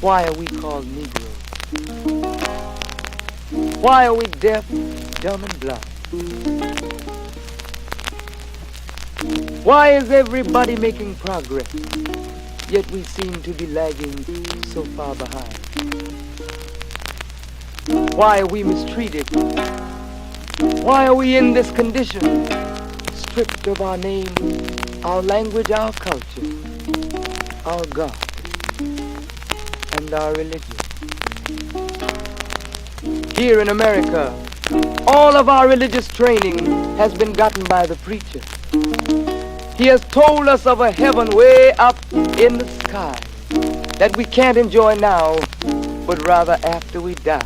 Why are we called Negroes? Why are we deaf, dumb, and blind? Why is everybody making progress, yet we seem to be lagging so far behind? Why are we mistreated? Why are we in this condition, stripped of our name, our language, our culture, our God, and our religion? Here in America, all of our religious training has been gotten by the preacher. He has told us of a heaven way up in the sky that we can't enjoy now, but rather after we die.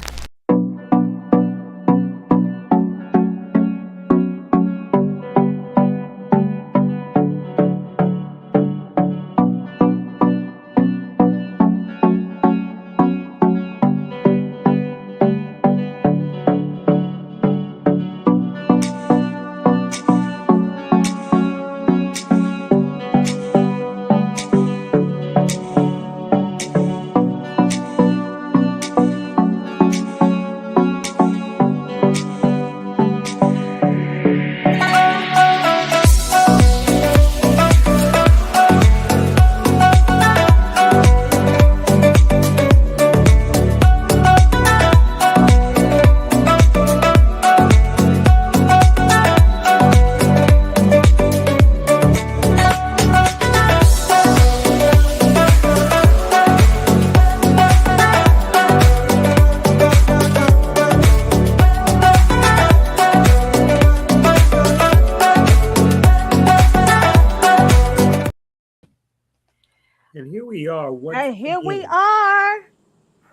And here we are. And here we are.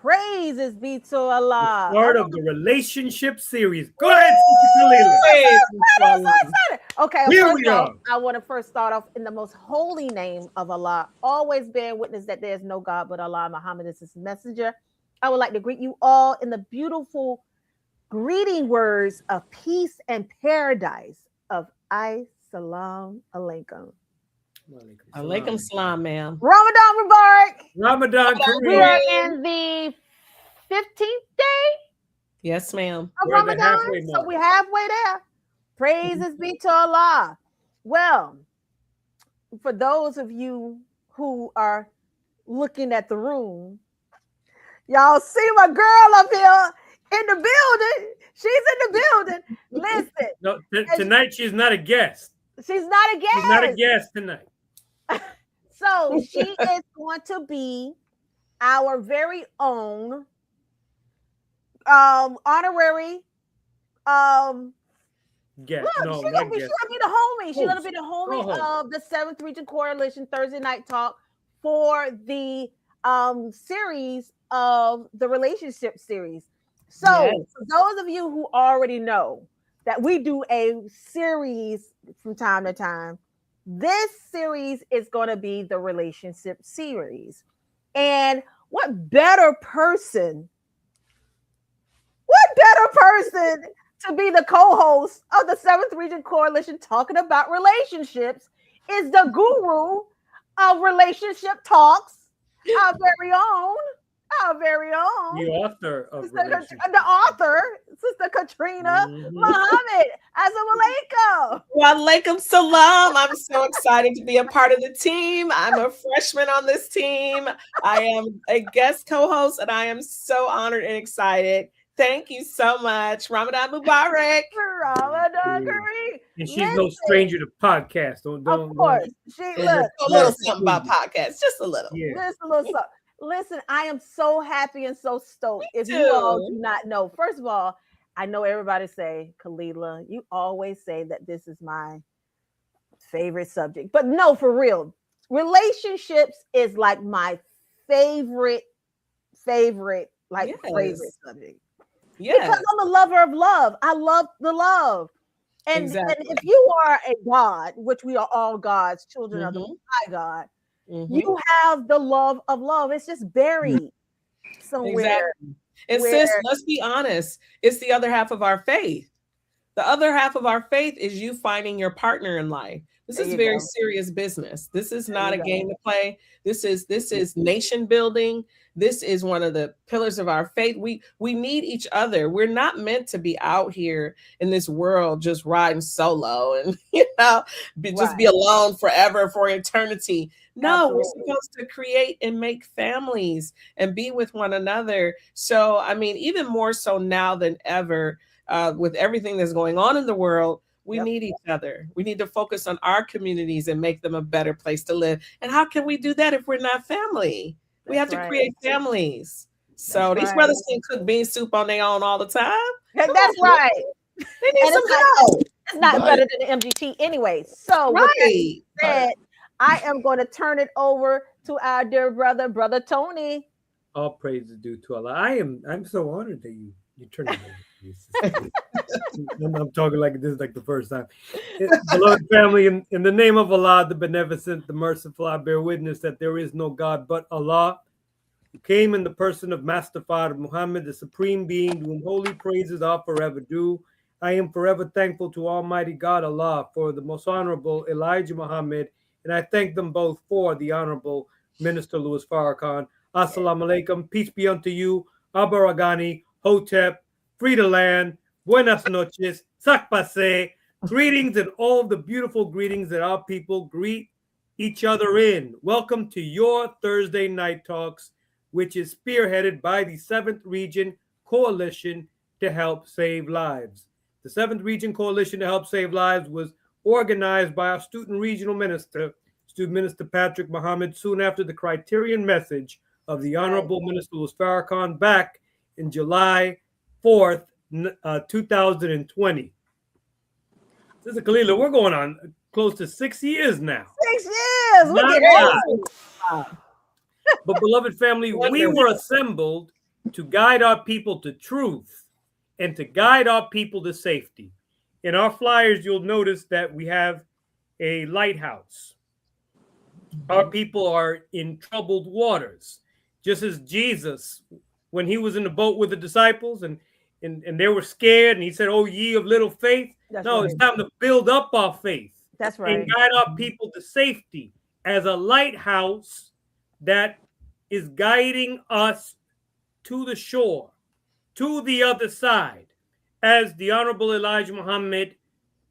Praises be to Allah. Part of the relationship series. Go ahead, Sister Kalila. Okay, here we are. I want to first start off in the most holy name of Allah, always bearing witness that there is no God but Allah. Muhammad is his messenger. I would like to greet you all in the beautiful greeting words of peace and paradise of Salam Alaikum. Alaikum salam, ma'am. Ramadan Mubarak. Ramadan We are in the 15th day. Yes, ma'am. Of Ramadan. So we're halfway there. Praises be to Allah. Well, for those of you who are looking at the room, y'all see my girl up here in the building. She's in the building. Listen. No, tonight she's not a guest. She's not a guest. She's not a guest tonight. So she is going to be our very own honorary guest. Look, she's gonna be the homie. She's gonna be the homie of the 7th Region Coalition Thursday Night Talk for the series of the relationship series. So for those of you who already know that we do a series from time to time, this series is going to be the relationship series. And what better person to be the co-host of the 7th Region Coalition talking about relationships is the guru of relationship talks, our very own. The author of the author, Sister Katrina Muhammad. Assalamu alaikum. Wa alaikum salam. I'm so excited to be a part of the team. I'm a freshman on this team. I am a guest co-host, and I am so honored and excited. Thank you so much. Ramadan Mubarak. Ramadan Kareem. And she's no stranger to podcasts. Don't. Of course. A little something about podcasts. Just a little. Yeah. Just a little something. Listen, I am so happy and so stoked. If you all do not know, first of all, I know everybody say, Kalila, you always say that this is my favorite subject. But no, for real, relationships is like my favorite favorite subject. Yeah. Because I'm a lover of love. I love the love. And if you are a God, which we are all gods, children of the high God, you have the love of love. It's just buried somewhere. Exactly. And sis, let's be honest, it's the other half of our faith. The other half of our faith is you finding your partner in life. This is very serious business. This is not a game to play. This is nation building. This is one of the pillars of our faith. We need each other. We're not meant to be out here in this world just riding solo and just be alone forever for eternity. No, we're supposed to create and make families and be with one another. So, I mean, even more so now than ever, with everything that's going on in the world, we need each other. We need to focus on our communities and make them a better place to live. And how can we do that if we're not family? We have to create families. So these brothers can cook bean soup on their own all the time. That's right. They need some help. It's not better than the MGT anyway. So with that said, I am going to turn it over to our dear brother Tony. All praise is due to Allah. I'm so honored that you turned it over. I'm talking like this is like the first time. Beloved family, in the name of Allah, the beneficent, the merciful, I bear witness that there is no God but Allah, who came in the person of Master Father Muhammad, the supreme being, to whom holy praises are forever due. I am forever thankful to Almighty God Allah for the most honorable Elijah Muhammad, and I thank them both for the honorable Minister Louis Farrakhan. Assalamu alaikum, peace be unto you, Abaragani, Hotep, Frida Land, Buenas noches, Sakpase, greetings and all the beautiful greetings that our people greet each other in. Welcome to your Thursday Night Talks, which is spearheaded by the 7th Region Coalition to Help Save Lives. The 7th Region Coalition to Help Save Lives was organized by our Student Regional Minister, Student Minister Patrick Muhammad, soon after the Criterion message of the Honorable Minister Louis Farrakhan back in July 4th, 2020. Sister Kalila, we're going on close to 6 years now. 6 years! Look at that! But beloved family, we were assembled to guide our people to truth and to guide our people to safety. In our flyers, you'll notice that we have a lighthouse. Our people are in troubled waters, just as Jesus, when he was in the boat with the disciples and they were scared, and he said, "Oh, ye of little faith." It's time to build up our faith. That's right. And guide our people to safety as a lighthouse that is guiding us to the shore, to the other side, as the Honorable Elijah Muhammad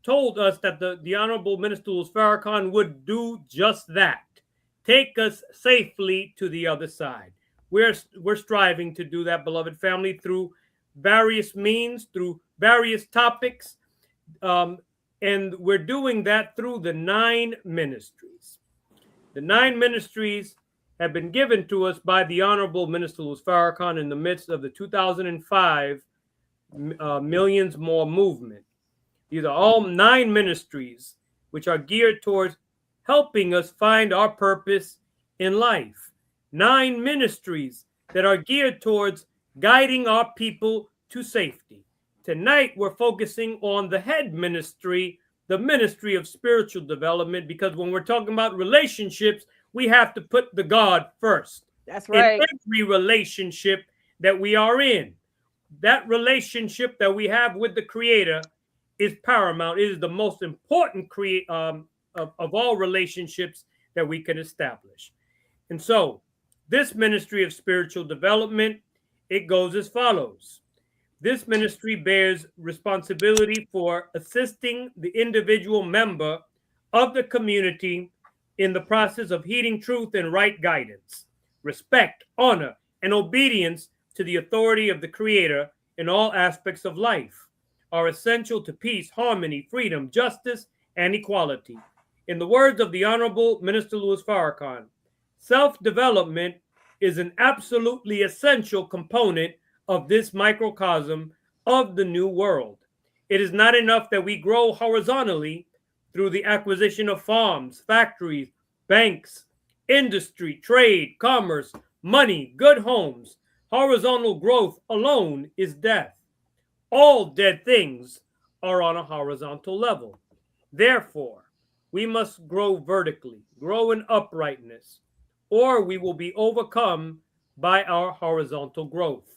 told us that the Honorable Minister Louis Farrakhan would do just that, take us safely to the other side. We're striving to do that, beloved family, through various means, through various topics, and we're doing that through the 9 ministries. The 9 ministries have been given to us by the Honorable Minister Louis Farrakhan in the midst of the 2005 Millions More movement. These are all 9 ministries which are geared towards helping us find our purpose in life. 9 ministries that are geared towards guiding our people to safety. Tonight, we're focusing on the head ministry, the ministry of spiritual development, because when we're talking about relationships, we have to put the God first. That's right. In every relationship that we are in, that relationship that we have with the Creator is paramount. It is the most important of all relationships that we can establish. And so, this ministry of spiritual development, it goes as follows. This ministry bears responsibility for assisting the individual member of the community in the process of heeding truth and right guidance. Respect, honor, and obedience to the authority of the Creator in all aspects of life are essential to peace, harmony, freedom, justice, and equality. In the words of the Honorable Minister Louis Farrakhan, self-development is an absolutely essential component of this microcosm of the new world. It is not enough that we grow horizontally through the acquisition of farms, factories, banks, industry, trade, commerce, money, good homes. Horizontal growth alone is death. All dead things are on a horizontal level. Therefore, we must grow vertically, grow in uprightness, or we will be overcome by our horizontal growth.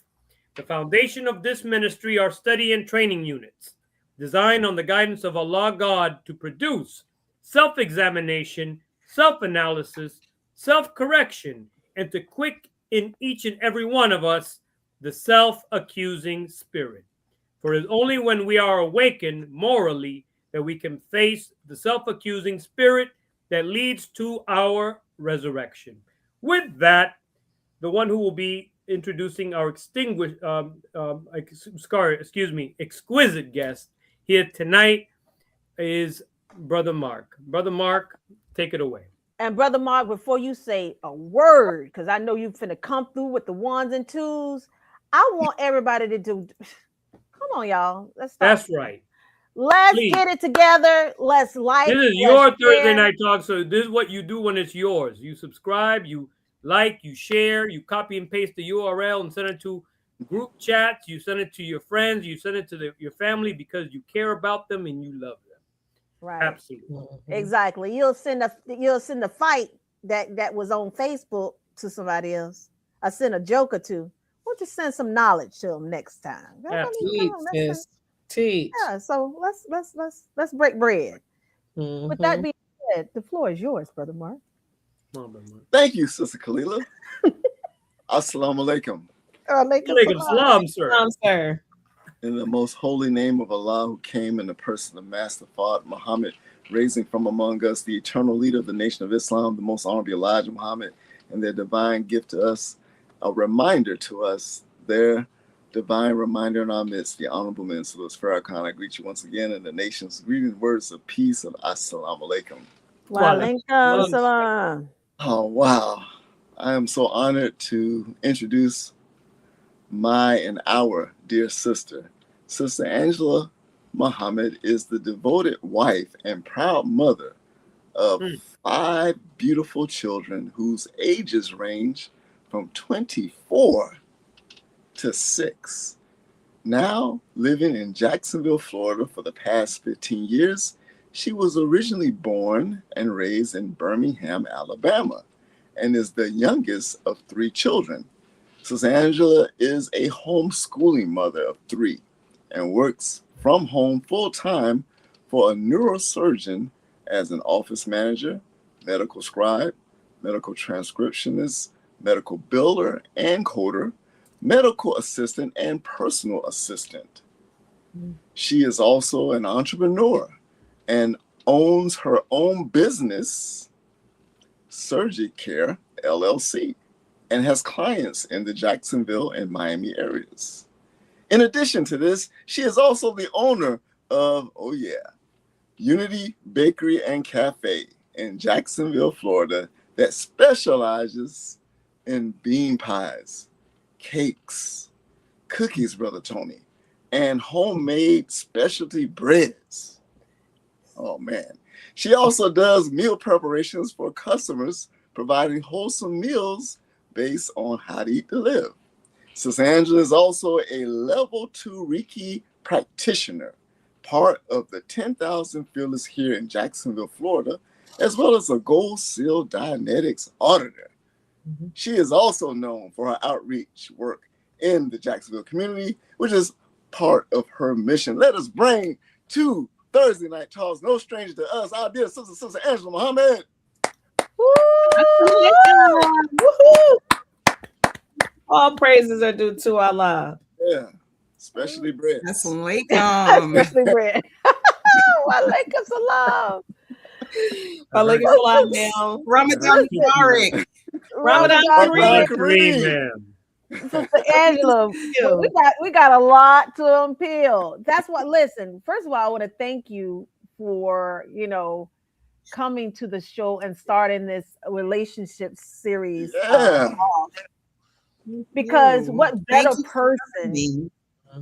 The foundation of this ministry are study and training units, designed on the guidance of Allah God to produce self-examination, self-analysis, self-correction, and to quick in each and every one of us the self-accusing spirit. For it is only when we are awakened morally that we can face the self-accusing spirit that leads to our resurrection. With that, the one who will be introducing our exquisite guest here tonight is Brother Mark. Brother Mark, take it away. And Brother Mark, before you say a word, because I know you finna come through with the ones and twos, I want everybody to do. Come on, y'all. Let's start. That's right. Let's get it together. Let's like. This is your Thursday Night Talk, so this is what you do when it's yours. You subscribe, you like, you share, you copy and paste the URL and send it to group chats. You send it to your friends. You send it to your family because you care about them and you love them. Right. Absolutely. Exactly. You'll send a fight that was on Facebook to somebody else. I send a joke or two. We'll just send some knowledge to them next time. Teach. Yeah. So let's break bread. With that being said, the floor is yours, Brother Mark. Thank you, Sister Kalila. Assalamu alaikum. Alaikum salam, sir. In the most holy name of Allah, who came in the person of Master Fard Muhammad, raising from among us the eternal leader of the nation of Islam, the most honorable Elijah Muhammad, and their divine gift to us, a reminder to us, their divine reminder in our midst, the Honorable Minister Louis Farrakhan. I greet you once again in the nation's greeting words of peace of Assalamu alaikum. Wa alaikum salam. Oh, wow. I am so honored to introduce my and our dear sister. Sister Angela Muhammad is the devoted wife and proud mother of 5 beautiful children whose ages range from 24 to 6. Now living in Jacksonville, Florida for the past 15 years, she was originally born and raised in Birmingham, Alabama, and is the youngest of 3 children. Sister Angela is a homeschooling mother of 3 and works from home full-time for a neurosurgeon as an office manager, medical scribe, medical transcriptionist, medical builder and coder, medical assistant, and personal assistant. She is also an entrepreneur and owns her own business, Surgicare LLC, and has clients in the Jacksonville and Miami areas. In addition to this, she is also the owner of, Unity Bakery and Cafe in Jacksonville, Florida, that specializes in bean pies, cakes, cookies, Brother Tony, and homemade specialty breads. Oh, man. She also does meal preparations for customers, providing wholesome meals based on how to eat to live. Sister Angela is also a level 2 Reiki practitioner, part of the 10,000 Fearless here in Jacksonville, Florida, as well as a Gold Seal Dianetics auditor. She is also known for her outreach work in the Jacksonville community, which is part of her mission. Let us bring to Thursday Night Talks, no stranger to us, our dear Sister Angela Muhammad. All praises are due to Allah. Yeah, especially bread. Assalamu alaikum. Especially bread. Walaikum salam. Walaikum salam, ma'am. Ramadan Mubarak. Ramadan Kareem. ma'am. Sister Angela, we got a lot to unpeel. That's what. Listen, first of all, I want to thank you for coming to the show and starting this relationship series. Yeah. Because what better person?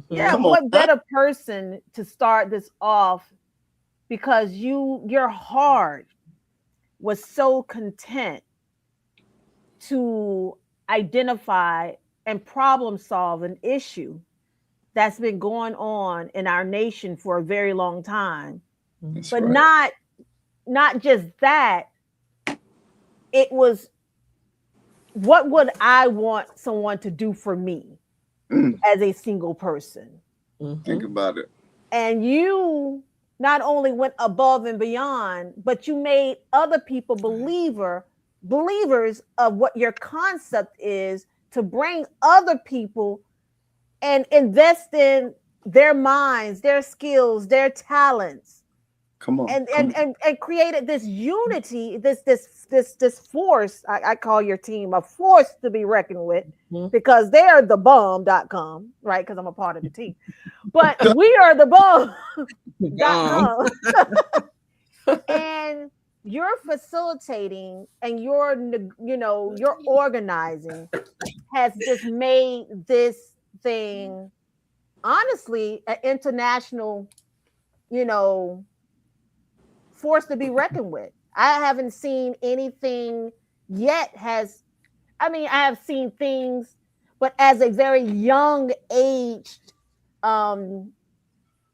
Yeah, what better person to start this off? Because your heart was so content to identify and problem solve an issue that's been going on in our nation for a very long time. That's but right. not just that, it was, what would I want someone to do for me as a single person? Think about it. And you not only went above and beyond, but you made other people believers of what your concept is, to bring other people and invest in their minds, their skills, their talents. Come on. And created this unity, this force. I call your team a force to be reckoned with, because they're the bomb.com, right? Because I'm a part of the team. But we are the bomb.com. And you're facilitating and you're organizing has just made this thing, honestly, an international, force to be reckoned with. I haven't seen anything yet. I have seen things, but as a very young aged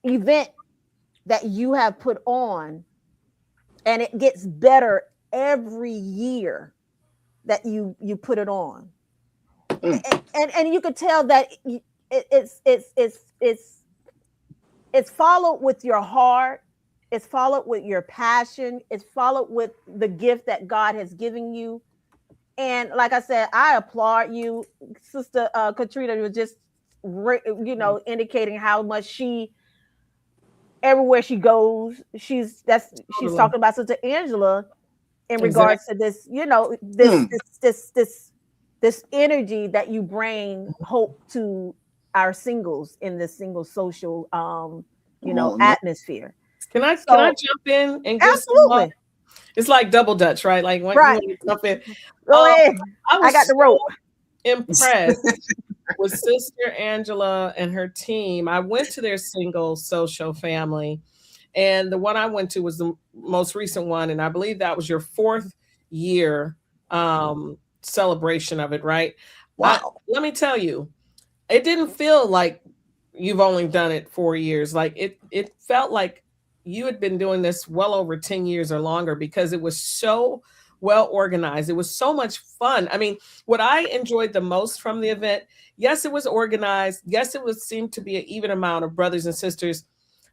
event that you have put on, and it gets better every year that you put it on. And you could tell that it's followed with your heart. It's followed with your passion. It's followed with the gift that God has given you. And like I said, I applaud you. Sister Katrina was just, indicating how much everywhere she goes, she's talking about Sister Angela in regards to this, this energy that you bring hope to our singles in this single social, atmosphere. Can I jump in and give absolutely? It's like double Dutch, right? Like when you jump in. Go ahead. I got the rope. Impressed with Sister Angela and her team. I went to their single social family, and the one I went to was the most recent one, and I believe that was your 4th year celebration of it, right? Wow. Let me tell you, it didn't feel like you've only done it 4 years. Like it felt like you had been doing this well over 10 years or longer, because it was so well organized. It was so much fun. I mean, what I enjoyed the most from the event, yes, it was organized. Yes, it seemed to be an even amount of brothers and sisters,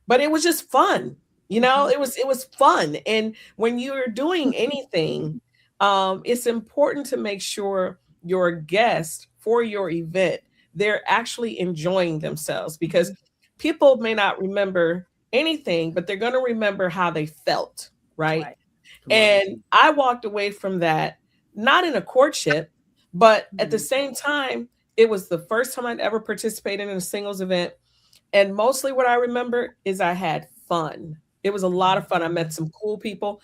but it was just fun. It was fun. And when you're doing anything, it's important to make sure your guests for your event, they're actually enjoying themselves, because people may not remember anything, but they're going to remember how they felt, right? And I walked away from that, not in a courtship, but at the same time, it was the first time I'd ever participated in a singles event. And mostly what I remember is I had fun. It was a lot of fun. I met some cool people.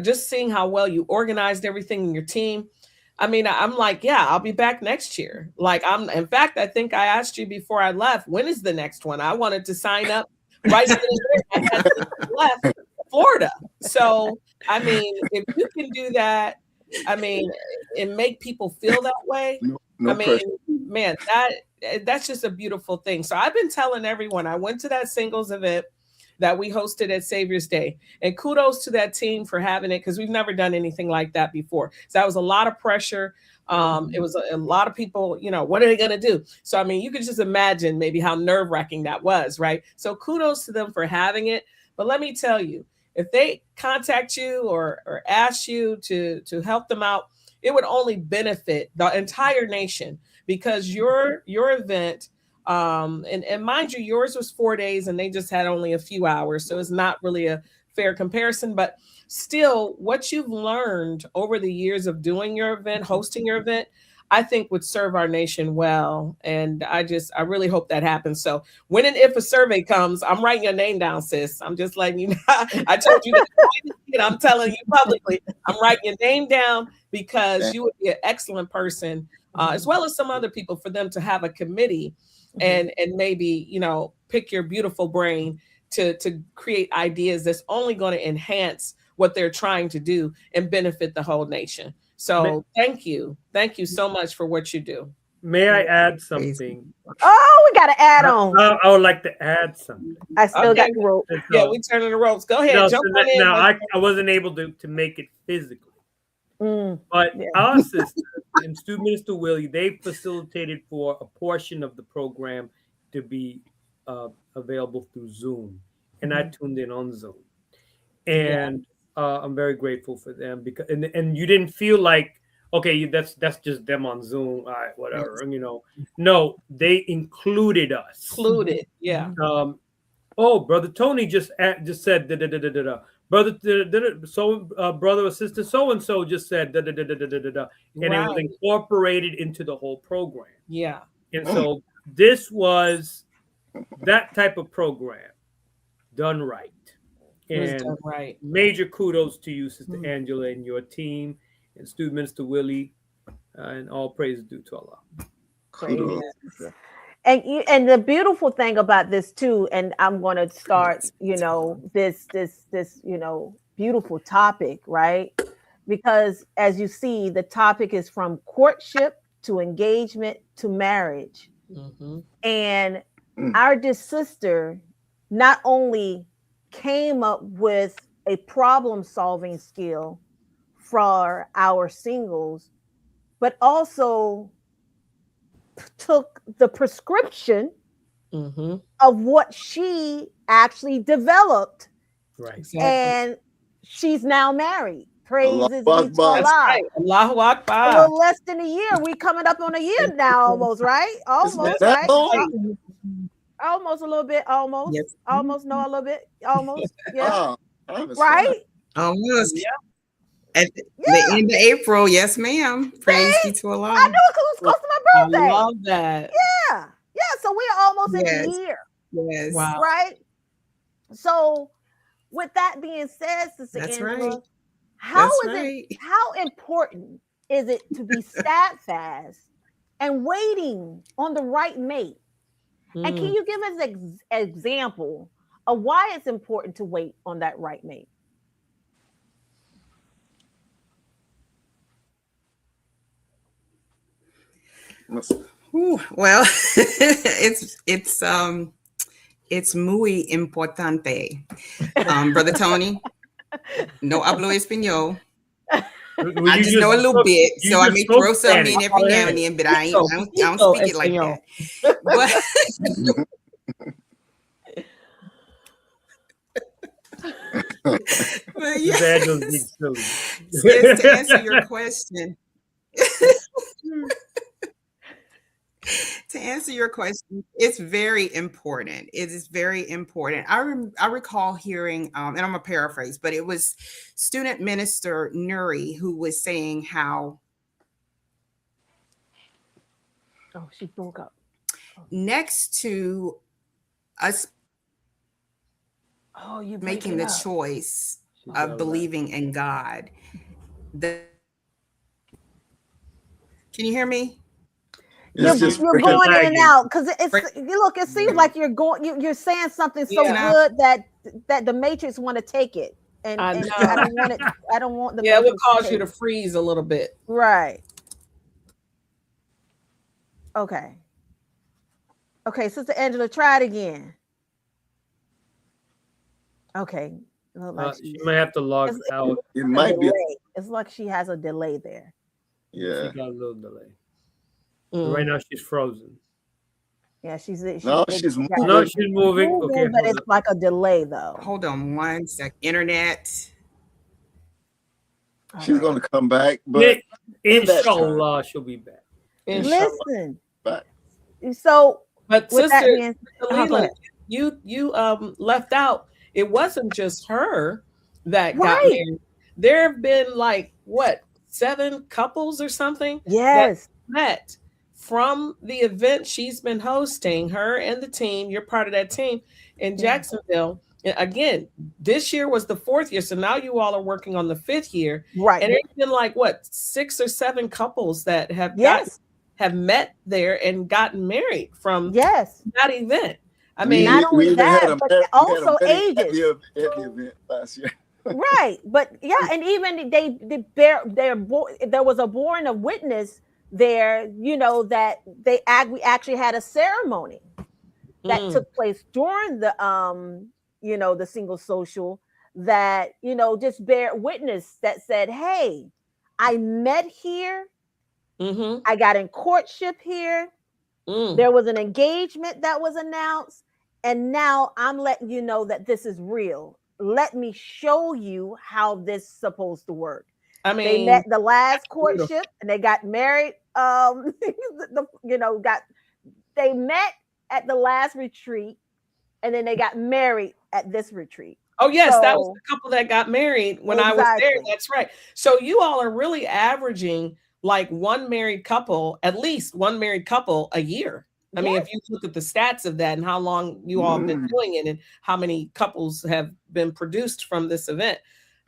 Just seeing how well you organized everything in your team. I mean, I'm like, yeah, I'll be back next year. In fact, I think I asked you before I left, when is the next one? I wanted to sign up right then and there. I had left Florida. So, I mean, if you can do that, and make people feel that way, man, that's just a beautiful thing. So I've been telling everyone, I went to that singles event that we hosted at Savior's Day, and kudos to that team for having it, because we've never done anything like that before. So that was a lot of pressure. It was a lot of people, what are they going to do? So, I mean, you could just imagine maybe how nerve-wracking that was, right? So kudos to them for having it. But let me tell you, if they contact you or ask you to help them out, it would only benefit the entire nation, because your event, and mind you, yours was 4 days and they just had only a few hours. So it's not really a fair comparison, but still what you've learned over the years of doing your event, hosting your event, I think would serve our nation well. And I really hope that happens. So when and if a survey comes, I'm writing your name down, sis. I'm just letting you know. I told you that, and I'm telling you publicly, I'm writing your name down, because you would be an excellent person, as well as some other people, for them to have a committee and maybe, pick your beautiful brain to create ideas that's only going to enhance what they're trying to do and benefit the whole nation. So thank you so much for what you do. May I add something? Oh, we got to add on. I would like to add something. I still got the rope. Yeah, we turning the ropes. Go ahead. Jump on in. No, I wasn't able to make it physically. But our sister and Stu Minister Willie, they facilitated for a portion of the program to be available through Zoom. and I tuned in on Zoom. And I'm very grateful for them because and you didn't feel like, okay, that's just them on Zoom, all right, whatever, no, they included us. Included, yeah. Oh, brother Tony just said da, da, da, da, da, da. Brother da, da, da, so brother or sister so and so just said da, da, da, da, da, da, da, and it was incorporated into the whole program. Yeah. And so this was that type of program done right. And done right. Major kudos to you, Sister Angela, and your team, and Student Minister Willie, and all praise due to Allah. Kudos. And the beautiful thing about this too, and I'm going to start, this beautiful topic, right? Because as you see, the topic is from courtship to engagement to marriage. And our dear sister not only came up with a problem-solving skill for our singles, but also took the prescription of what she actually developed, right? And she's now married. Praises be to Allah. Right. Allahu Akbar. A little less than a year. We coming up on a year now, almost, right? Almost, right? Almost a little bit. Almost. Yes. Almost. No, a little bit. Almost. Yeah. Right. Almost. Yeah. At the end of April, yes, ma'am. Praise be to Allah. I knew it was close to my birthday. I love that. Yeah. So we're almost in a year. Yes. Wow. Right. So, with that being said, Sister Angela, right. how important is it to be steadfast and waiting on the right mate? And can you give us an example of why it's important to wait on that right mate? Well, it's muy importante. Brother Tony, no hablo español. I just know a little bit, so I may throw something in every now and then, but I don't speak it like that. But yes, to answer your question. To answer your question, it's very important. It is very important. I recall hearing, and I'm going to paraphrase, but it was Student Minister Nuri who was saying how. Oh, she broke up. Next to us making the choice of believing in God. Can you hear me? You're going in and out because it seems like you're saying something so good that the Matrix want to take it, and I don't want it. I don't want the it would cause you to freeze a little bit, right? Okay, Sister Angela, try it again. Okay, she might have to log out. It might be. It's like she has a delay there. Yeah, she got a little delay. Right now she's frozen. Yeah, she's moving. She's moving. Okay, but it's like a delay though. Hold on one sec. Internet. She's going to come back, but inshallah she'll be back. Listen. So, but Sister Leela, you left out. It wasn't just her that got married. There have been 7 couples or something. Yes, that met from the event she's been hosting. Her and the team. You're part of that team in Jacksonville. And again, this year was the 4th year, so now you all are working on the 5th year, right? And it's been 6 or 7 couples that have met there and gotten married from that event. I mean, not only that, but also ages at the event last year. Right, but and even there was a born a witness there, that we actually had a ceremony that took place during the the single social that just bear witness that said, hey, I met here, I got in courtship here, there was an engagement that was announced, And now I'm letting you know that this is real. Let me show you how this is supposed to work. I They mean, met the last beautiful. courtship and they got married. They met at the last retreat and then they got married at this retreat. Oh, yes, that was So, the couple that got married when I was there. exactly. That's right. So you all are really averaging like one married couple, at least one married couple a year. I mean, Yes. if you look at the stats of that and how long you all have been doing it and how many couples have been produced from this event,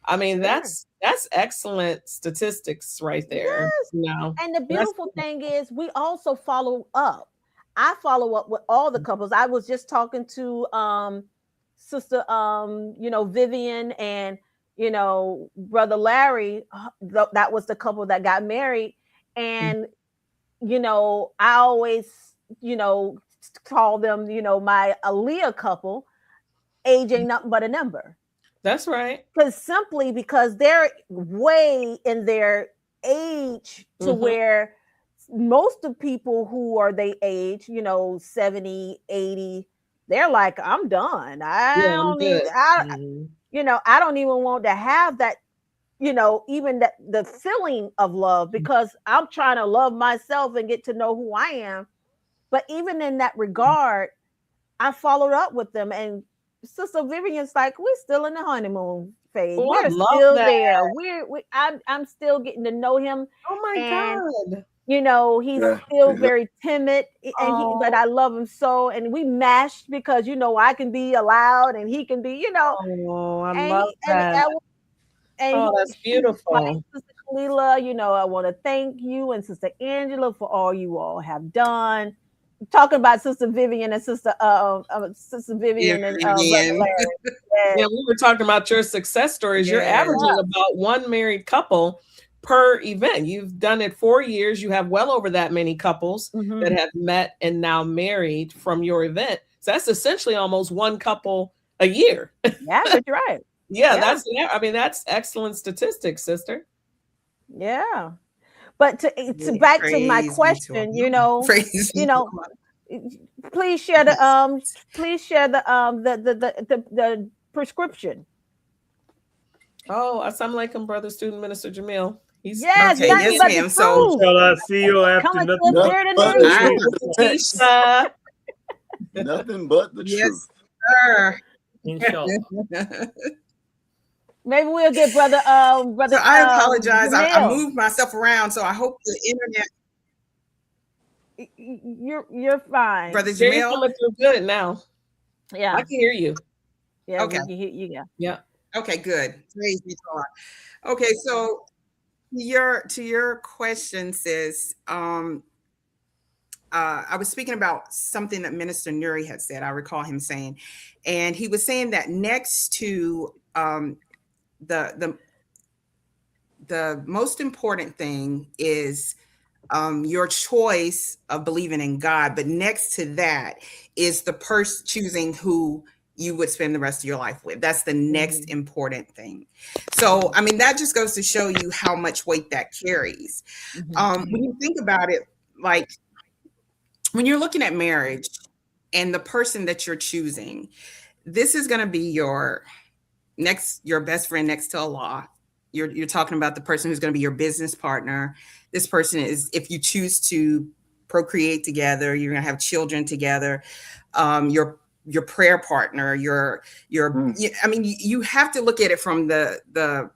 I mean, Sure. that's excellent statistics right there. Yes. No, And the beautiful thing is we also follow up. I follow up with all the couples. I was just talking to sister Vivian and brother Larry. That was the couple that got married. And I always call them my Aaliyah couple. Age ain't nothing but a number. That's right. Because they're way in their age to where most of people who are they age, 70, 80, they're like, I'm done. I don't even want to have that, even the feeling of love, because I'm trying to love myself and get to know who I am. But even in that regard, I followed up with them, and Sister Vivian's like, we're still in the honeymoon phase. We're still there. I'm still getting to know him. Oh my God. He's still very timid, but I love him so. And we mashed because I can be loud and he can be, Oh, I love that. That's beautiful. Sister Kalila, I want to thank you and Sister Angela for all you all have done. Talking about Sister Vivian and Sister Vivian and Larry. Yeah, we were talking about your success stories. You're averaging about one married couple per event. You've done it 4 years. You have well over that many couples that have met and now married from your event. So that's essentially almost one couple a year. Yeah, but you're right. That's excellent statistics, sister. Yeah. But to back to my question, please share the prescription. Oh, assalamu alaikum, brother student minister Jamil. He's ma'am. So I'll see you after nothing but the truth. Sir. Inshallah. Maybe we'll get brother. So I apologize. I moved myself around, so I hope the internet. You're fine, brother Jamil. You're coming through good now. Yeah, I can hear you. Yeah, okay. We can hear you. Yeah. Okay, good. Praise be to God. Okay, so to your question, sis. I was speaking about something that Minister Nuri had said. I recall him saying, and he was saying that next to the most important thing is your choice of believing in God, but next to that is the person choosing who you would spend the rest of your life with. That's the next important thing. So, I mean, that just goes to show you how much weight that carries. When you think about it, like when you're looking at marriage and the person that you're choosing, this is going to be your best friend next to Allah. You're talking about the person who's going to be your business partner. This person is, if you choose to procreate together, you're going to have children together. Your prayer partner, I mean, you have to look at it from the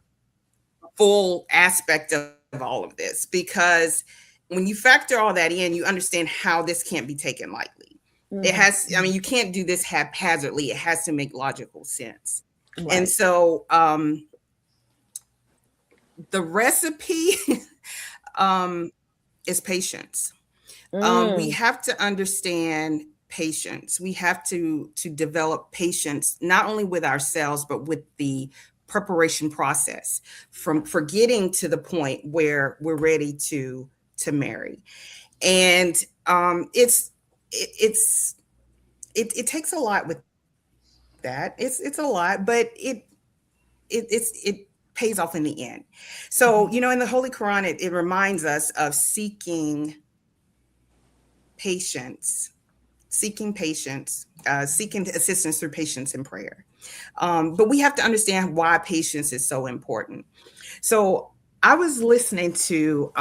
full aspect of all of this, because when you factor all that in, you understand how this can't be taken lightly. It has, I mean, you can't do this haphazardly. It has to make logical sense. Right. And so the recipe is patience. We have to understand patience. We have to develop patience, not only with ourselves, but with the preparation process for getting to the point where we're ready to marry. And it takes a lot with that. It's a lot, but it pays off in the end. So, in the Holy Quran, it reminds us of seeking patience seeking assistance through patience and prayer. But we have to understand why patience is so important. So I was listening to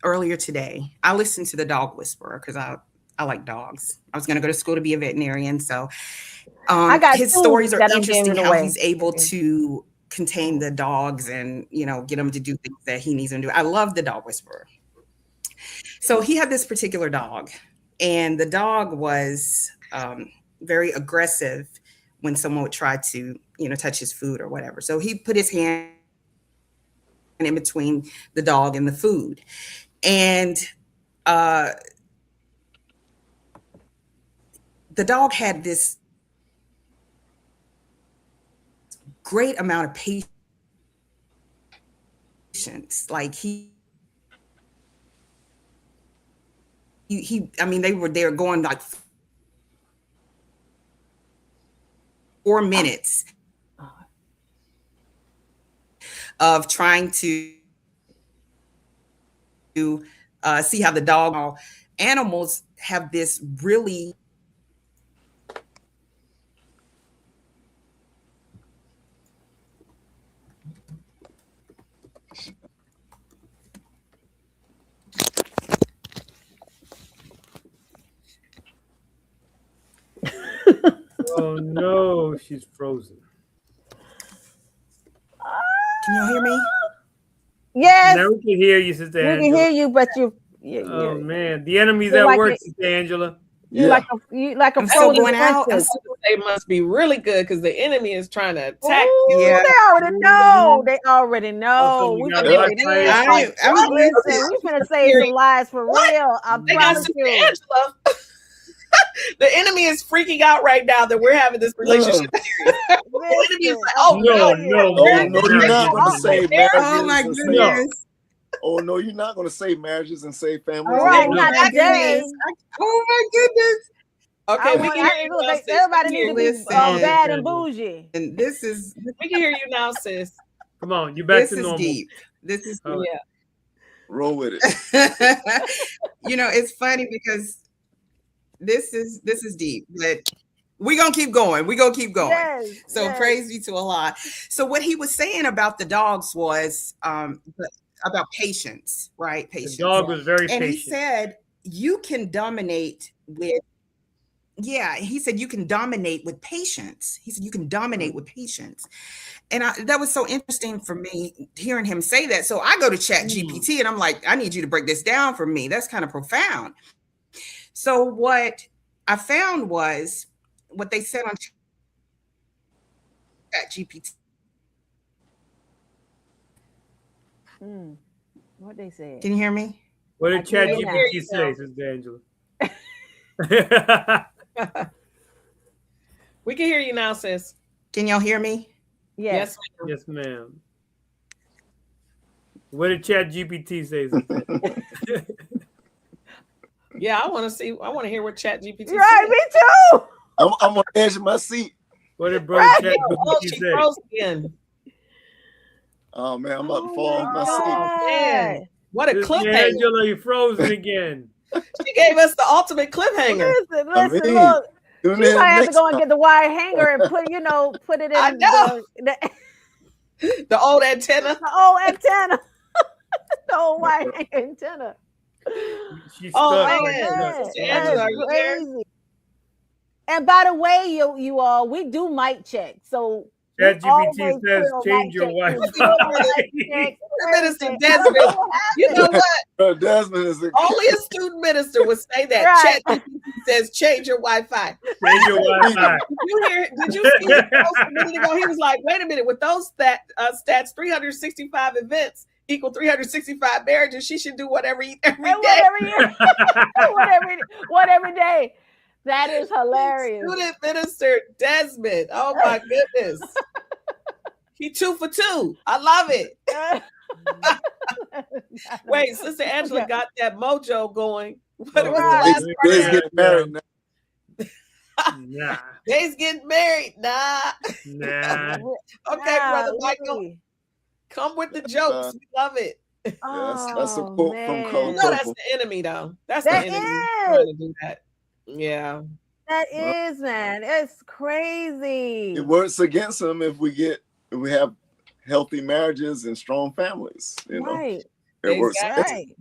earlier today, I listened to The Dog Whisperer because I like dogs. I was going to go to school to be a veterinarian. So his stories are interesting, how he's able to contain the dogs and, get them to do things that he needs them to do. I love The Dog Whisperer. So he had this particular dog, and the dog was very aggressive when someone would try to, touch his food or whatever. So he put his hand in between the dog and the food. And the dog had this great amount of patience. Like they were going like 4 minutes of trying to see how the dog. Animals have this really Oh no, she's frozen. Can you hear me? Yes. Now we can hear you, Sister Angela. We can hear you, but you. Oh man, the enemy's at work, Sister Angela. You like a frozen princess. They must be really good because the enemy is trying to attack. Ooh, yeah. They already know. They already know. We finna save some lives for real. I promise you. Angela. The enemy is freaking out right now that we're having this relationship series. The enemy is like, no, you're not going to save marriages. Oh my goodness. Oh no, you're not going to save marriages and save families. All right, not today. Oh my goodness. Okay, we can hear you now, sis. Everybody needs to be bad and bougie. And we can hear you now, sis. Come on, you back to normal. This is deep. Yeah. Roll with it. It's funny because this is deep, but we're gonna keep going. Yes, so praise be to Allah. So what he was saying about the dogs was about patience, right? Patience. The dog was very patient. And he said you can dominate with he said you can dominate with patience. He said you can dominate with patience. And that was so interesting for me hearing him say that. So I go to ChatGPT and I'm like, I need you to break this down for me. That's kind of profound. So what I found was what they said on ChatGPT. What they say? Can you hear me? What did ChatGPT say, Sister Angela? We can hear you now, sis. Can y'all hear me? Yes. Yes, ma'am. What did ChatGPT say? Yeah, I want to hear what ChatGPT said. Right, me too. I'm on the edge of my seat. What did brother ChatGPT say? Again. Oh man, I'm about to fall off my seat. Man. What a cliffhanger. Angela, you frozen again. She gave us the ultimate cliffhanger. Listen, look. You might have to go and get the wire hanger and put it in the old antenna. The old antenna. The old wire hanger antenna. She's Angela, are you there? And by the way, you all, we do mic check. So ChatGPT says change your Wi-Fi. Minister Desmond, you know what? Desmond is only a student minister would say that. Right. ChatGPT says change your Wi-Fi. Change your Wi-Fi. Did you see it a minute ago? He was like, wait a minute, with those stats, 365 events equal 365 marriages. She should do whatever every day. Whatever day. That is hilarious. Student minister Desmond. Oh my goodness. He 2 for 2. I love it. Wait, Sister Angela got that mojo going. What was the last part? They's getting married now. Nah. They's getting married. Nah. Nah. Okay, Brother Michael. Come with the jokes. We love it. That's a quote from Cole. No, that's the enemy, though. That's the enemy trying to do that. Yeah. That is, man. It's crazy. It works against them if we have healthy marriages and strong families. You know, Right. it works. Right.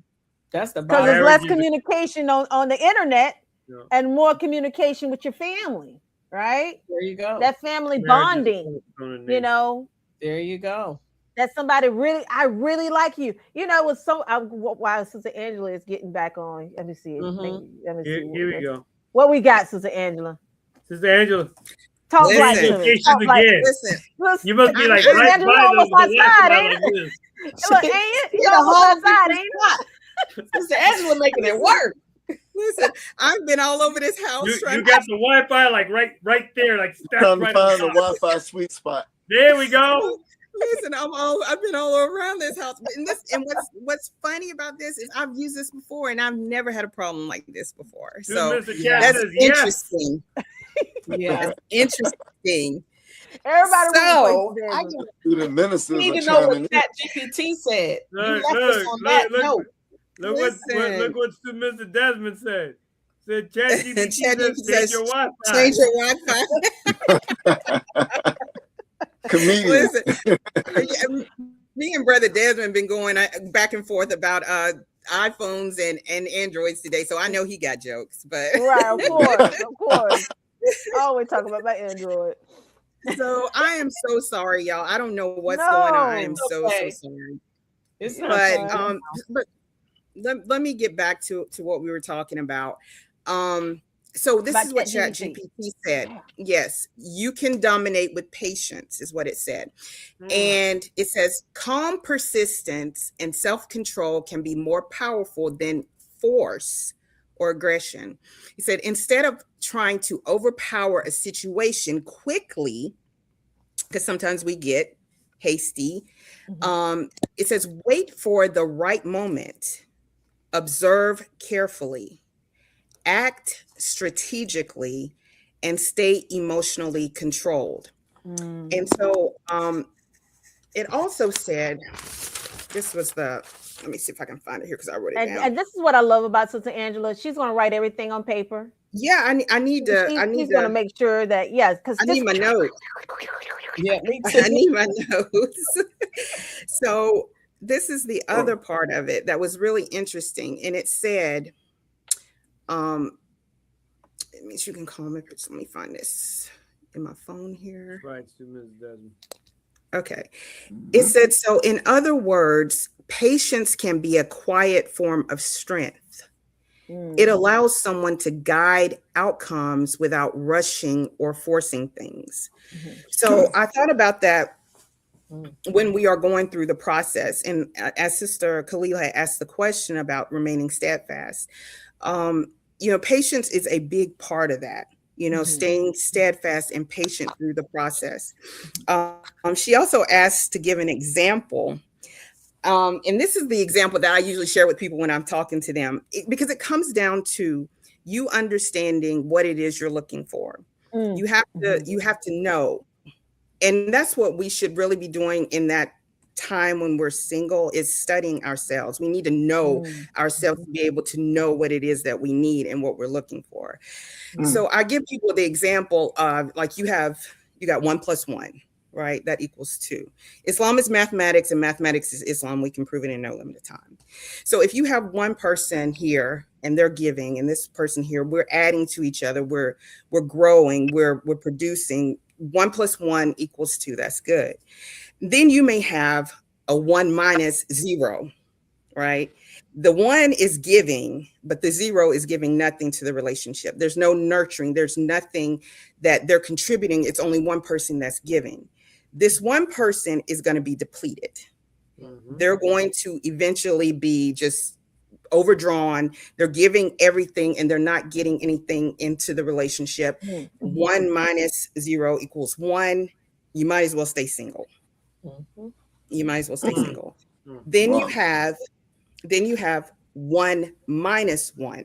That's the because there's less communication on the internet and more communication with your family. Right. There you go. That family bonding. You know. There you go. That somebody I really like you. You know, with so while Sister Angela is getting back on. Let me see. Let me see. Here we go. What we got, Sister Angela? Sister Angela. Talk like to me. Talk again. Like, listen. You must be like right Angela by almost outside, ain't it? Look, ain't it? You almost outside, ain't it? Sister Angela making it work. Listen, I've been all over this house. You got the Wi-Fi like right there, like trying right to find the Wi-Fi sweet spot. There we go. Listen, I've been all around this house. And what's funny about this is I've used this before and I've never had a problem like this before. So that's interesting. Yeah, that's interesting. Everybody, so I the ministers need to know what ChatGPT said. Look what Mr. Desmond said. Said ChatGPT says change your Wi-Fi. Change your Wi-Fi. Comedian. Listen, me and Brother Desmond been going back and forth about iPhones and Androids today, so I know he got jokes. But right, of course. Always talking about my Android. So I am so sorry, y'all. I don't know what's going on. I am so sorry. But let me get back to what we were talking about. So this is what ChatGPT said. Yes, you can dominate with patience, is what it said. And it says calm persistence and self-control can be more powerful than force or aggression. He said, instead of trying to overpower a situation quickly, because sometimes we get hasty, it says, wait for the right moment, observe carefully, act strategically, and stay emotionally controlled. And so it also said, this was let me see if I can find it here because I wrote it down. And this is what I love about Sister Angela. She's going to write everything on paper. Yeah, I need to. She's going to make sure that, because I need my notes. Yeah, me too. I need my notes. So this is the other part of it that was really interesting, and it said, it means you can call me. Let me find this in my phone here. Right, Ms. Desmond. Okay. It said, so in other words, patience can be a quiet form of strength. It allows someone to guide outcomes without rushing or forcing things. So I thought about that when we are going through the process. And as Sister Khalil had asked the question about remaining steadfast, patience is a big part of that. Staying steadfast and patient through the process. She also asked to give an example. And this is the example that I usually share with people when I'm talking to them, because it comes down to you understanding what it is you're looking for. You have to know. And that's what we should really be doing in that time when we're single, is studying ourselves. We need to know ourselves to be able to know what it is that we need and what we're looking for. So I give people the example of, like, you got 1 + 1, right? That equals 2. Islam is mathematics and mathematics is Islam. We can prove it in no limited time. So if you have one person here and they're giving, and this person here, we're adding to each other, we're growing, we're producing. 1 + 1 = 2. That's good. Then you may have a 1 - 0, right? The 1 is giving, but the 0 is giving nothing to the relationship. There's no nurturing. There's nothing that they're contributing. It's only one person that's giving. This one person is going to be depleted. They're going to eventually be just overdrawn. They're giving everything and they're not getting anything into the relationship. 1 - 0 = 1. You might as well stay single. You might as well stay single. Then you have 1 - 1.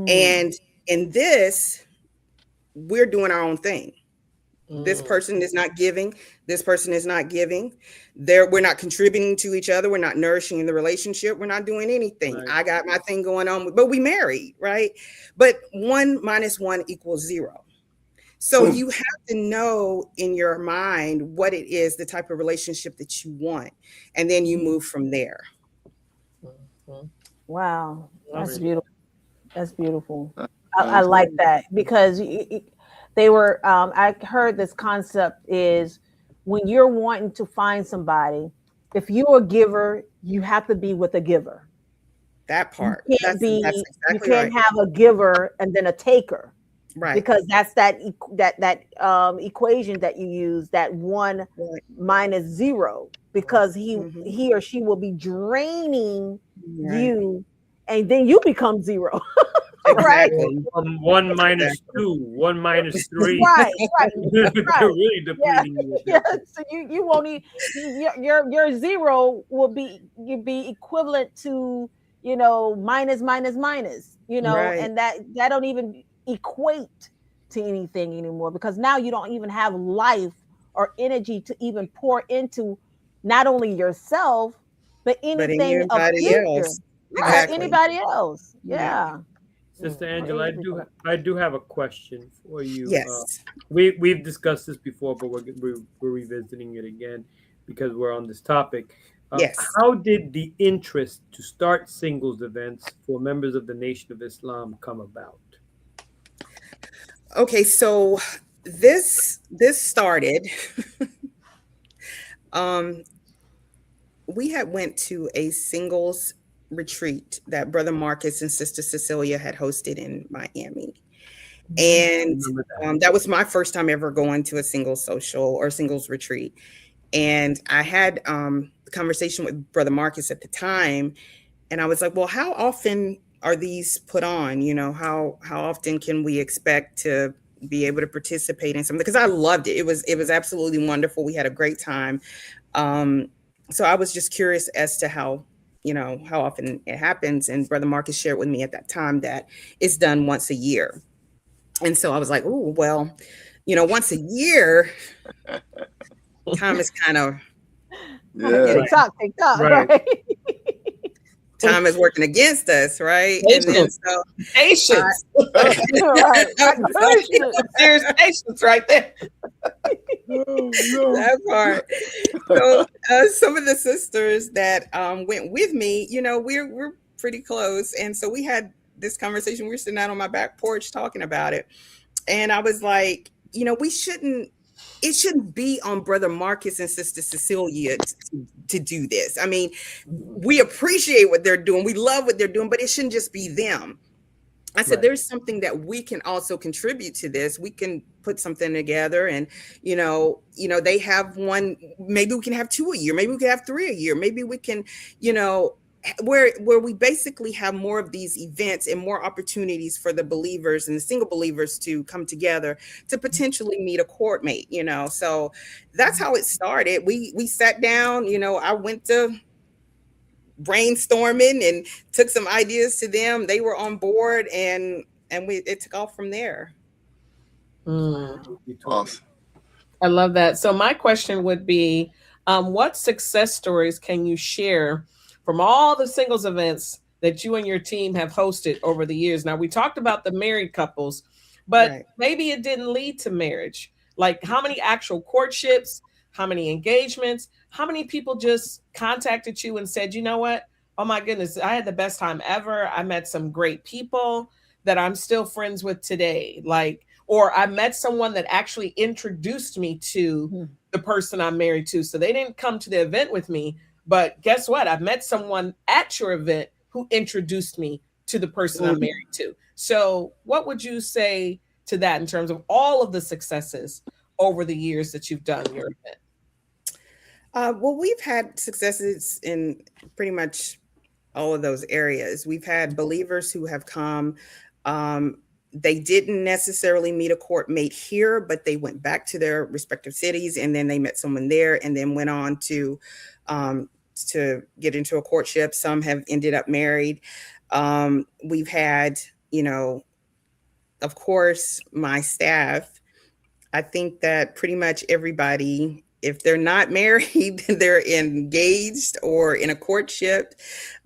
And in this, we're doing our own thing. This person is not giving. This person is not giving. We're not contributing to each other. We're not nourishing the relationship. We're not doing anything. Right. I got my thing going on, but we married, right? But 1 minus 1 equals 0. So you have to know in your mind what it is, the type of relationship that you want, and then you move from there. Wow, that's beautiful. That's beautiful. I like that, because they were, I heard this concept is when you're wanting to find somebody, if you're a giver, you have to be with a giver. That part. You can't you can't have a giver and then a taker. Right. Because that's that equation that you use, that 1 minus 0, because he or she will be draining you, and then you become 0. Exactly. Right. 1 minus 2, 1 minus 3. Right. They're really depleting you. Yeah. So you won't need your 0 will be equivalent to minus, and that don't even equate to anything anymore, because now you don't even have life or energy to even pour into not only yourself but anything of future. Else. Right. Exactly. Anybody else. Yeah. Sister Angela, I do have a question for you. Yes. We've discussed this before, but we're revisiting it again because we're on this topic. Yes. How did the interest to start singles events for members of the Nation of Islam come about? Okay, so this started. We had went to a singles retreat that Brother Marcus and Sister Cecilia had hosted in Miami. And that was my first time ever going to a singles social or singles retreat. And I had a conversation with Brother Marcus at the time, and I was like, well, how often are these put on? How often can we expect to be able to participate in something? Because I loved it. It was absolutely wonderful. We had a great time. So I was just curious as to how often it happens. And Brother Marcus shared with me at that time that it's done once a year. And so I was like, oh, well, once a year, time is kind of tick tock, right? Time is working against us, right? Patience. And then so patience. There's patience right there. That part. So some of the sisters that went with me, we're pretty close, and so we had this conversation. We were sitting out on my back porch talking about it, and I was like, it shouldn't be on Brother Marcus and Sister Cecilia to do this. I mean, we appreciate what they're doing. We love what they're doing, but it shouldn't just be them. I said, there's something that we can also contribute to this. We can put something together, and, they have one, maybe we can have 2 a year. Maybe we can have 3 a year. Maybe we can, where we basically have more of these events and more opportunities for the believers and the single believers to come together to potentially meet a court mate, so that's how it started. We sat down, I went to brainstorming and took some ideas to them. They were on board, and it took off from there. Awesome. I love that. So my question would be, what success stories can you share from all the singles events that you and your team have hosted over the years? Now, we talked about the married couples, but maybe it didn't lead to marriage. Like, how many actual courtships, how many engagements, how many people just contacted you and said, you know what? Oh my goodness, I had the best time ever. I met some great people that I'm still friends with today. Or I met someone that actually introduced me to the person I'm married to. So they didn't come to the event with me, but guess what? I met someone at your event who introduced me to the person I'm married to. So what would you say to that in terms of all of the successes over the years that you've done your event? Well, we've had successes in pretty much all of those areas. We've had believers who have come. They didn't necessarily meet a court mate here, but they went back to their respective cities, and then they met someone there, and then went on to get into a courtship. Some have ended up married. We've had, of course, my staff I think that pretty much everybody, if they're not married, they're engaged or in a courtship.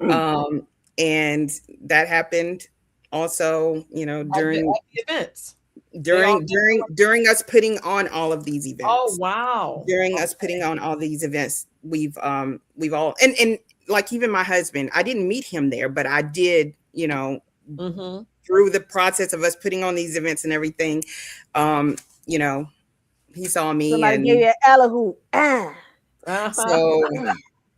And that happened also, during the events. During us putting on all of these events. Oh wow. During us putting on all these events, we've all and like even my husband, I didn't meet him there, but I did, through the process of us putting on these events and everything, he saw me. Somebody gave you an Elihu.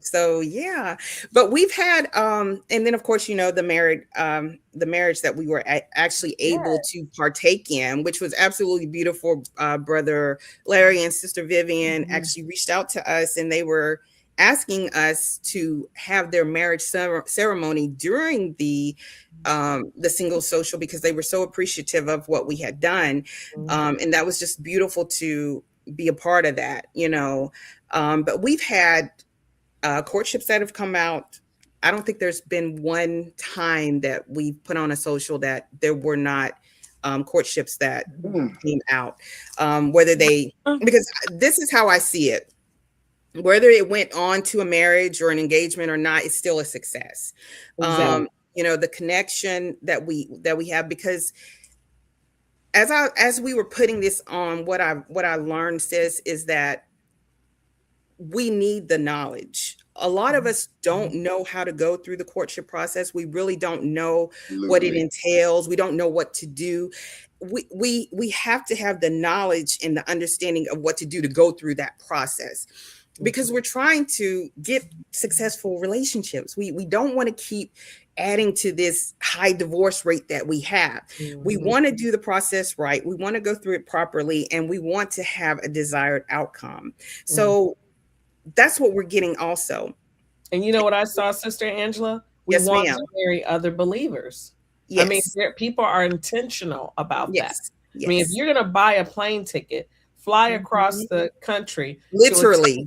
So yeah, but we've had and then of course the marriage that we were actually able to partake in, which was absolutely beautiful. Brother Larry and Sister Vivian actually reached out to us, and they were asking us to have their marriage ceremony during the single social, because they were so appreciative of what we had done, and that was just beautiful to be a part of that, but we've had courtships that have come out. I don't think there's been one time that we put on a social that there were not courtships that came out, whether because this is how I see it. Whether it went on to a marriage or an engagement or not, it's still a success. Exactly. The connection that we have, because as we were putting this on, what I learned, sis, is that we need the knowledge. A lot of us don't know how to go through the courtship process. We really don't know what it entails. We don't know what to do. We have to have the knowledge and the understanding of what to do to go through that process, because we're trying to get successful relationships. We don't want to keep adding to this high divorce rate that we have. We want to do the process right. We want to go through it properly, and we want to have a desired outcome. So that's what we're getting also. And you know what I saw, Sister Angela? We want to marry other believers. Yes. I mean, people are intentional about that. Yes. I mean, if you're going to buy a plane ticket, fly across the country, literally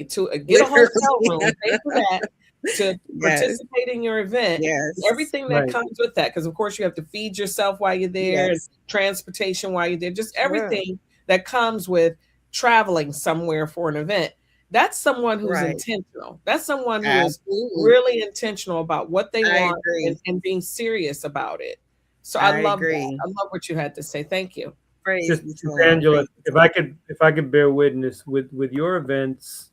to get a hotel room, pay for that, to participate in your event, everything that comes with that. Because of course you have to feed yourself while you're there, transportation while you're there, just everything that comes with traveling somewhere for an event. That's someone who's intentional. That's someone who is really intentional about what they want and being serious about it. So I love that. I love what you had to say. Thank you. Angela, if I could bear witness with your events,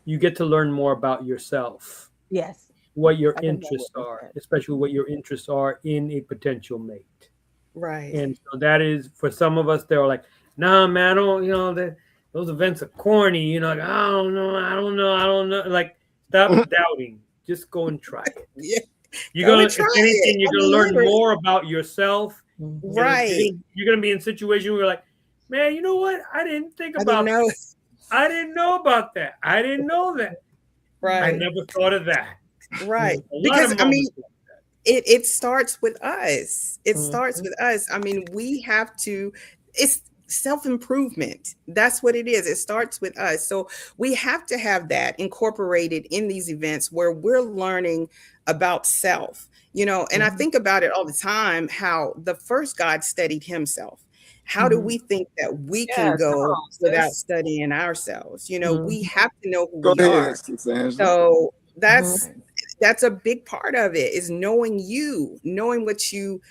you get to learn more about yourself. Yes. What your interests are, especially what your interests are in a potential mate. Right. And so that is, for some of us, they're like, nah, man, I don't, those events are corny, like, I don't know. Like, stop doubting. Just go and try it. Yeah. You're gonna, if anything, you're gonna learn more about yourself. Right. You're gonna be in a situation where you're like, man, you know what? I didn't think about that. I didn't know about that. I didn't know that. Right. I never thought of that. Right. Because it starts with us. It starts with us. I mean, we have to, it's self-improvement. That's what it is. It starts with us. So we have to have that incorporated in these events where we're learning about self, and I think about it all the time, how the first God studied himself. How do we think that we can go without studying ourselves? We have to know who we are. So that's a big part of it, is knowing what you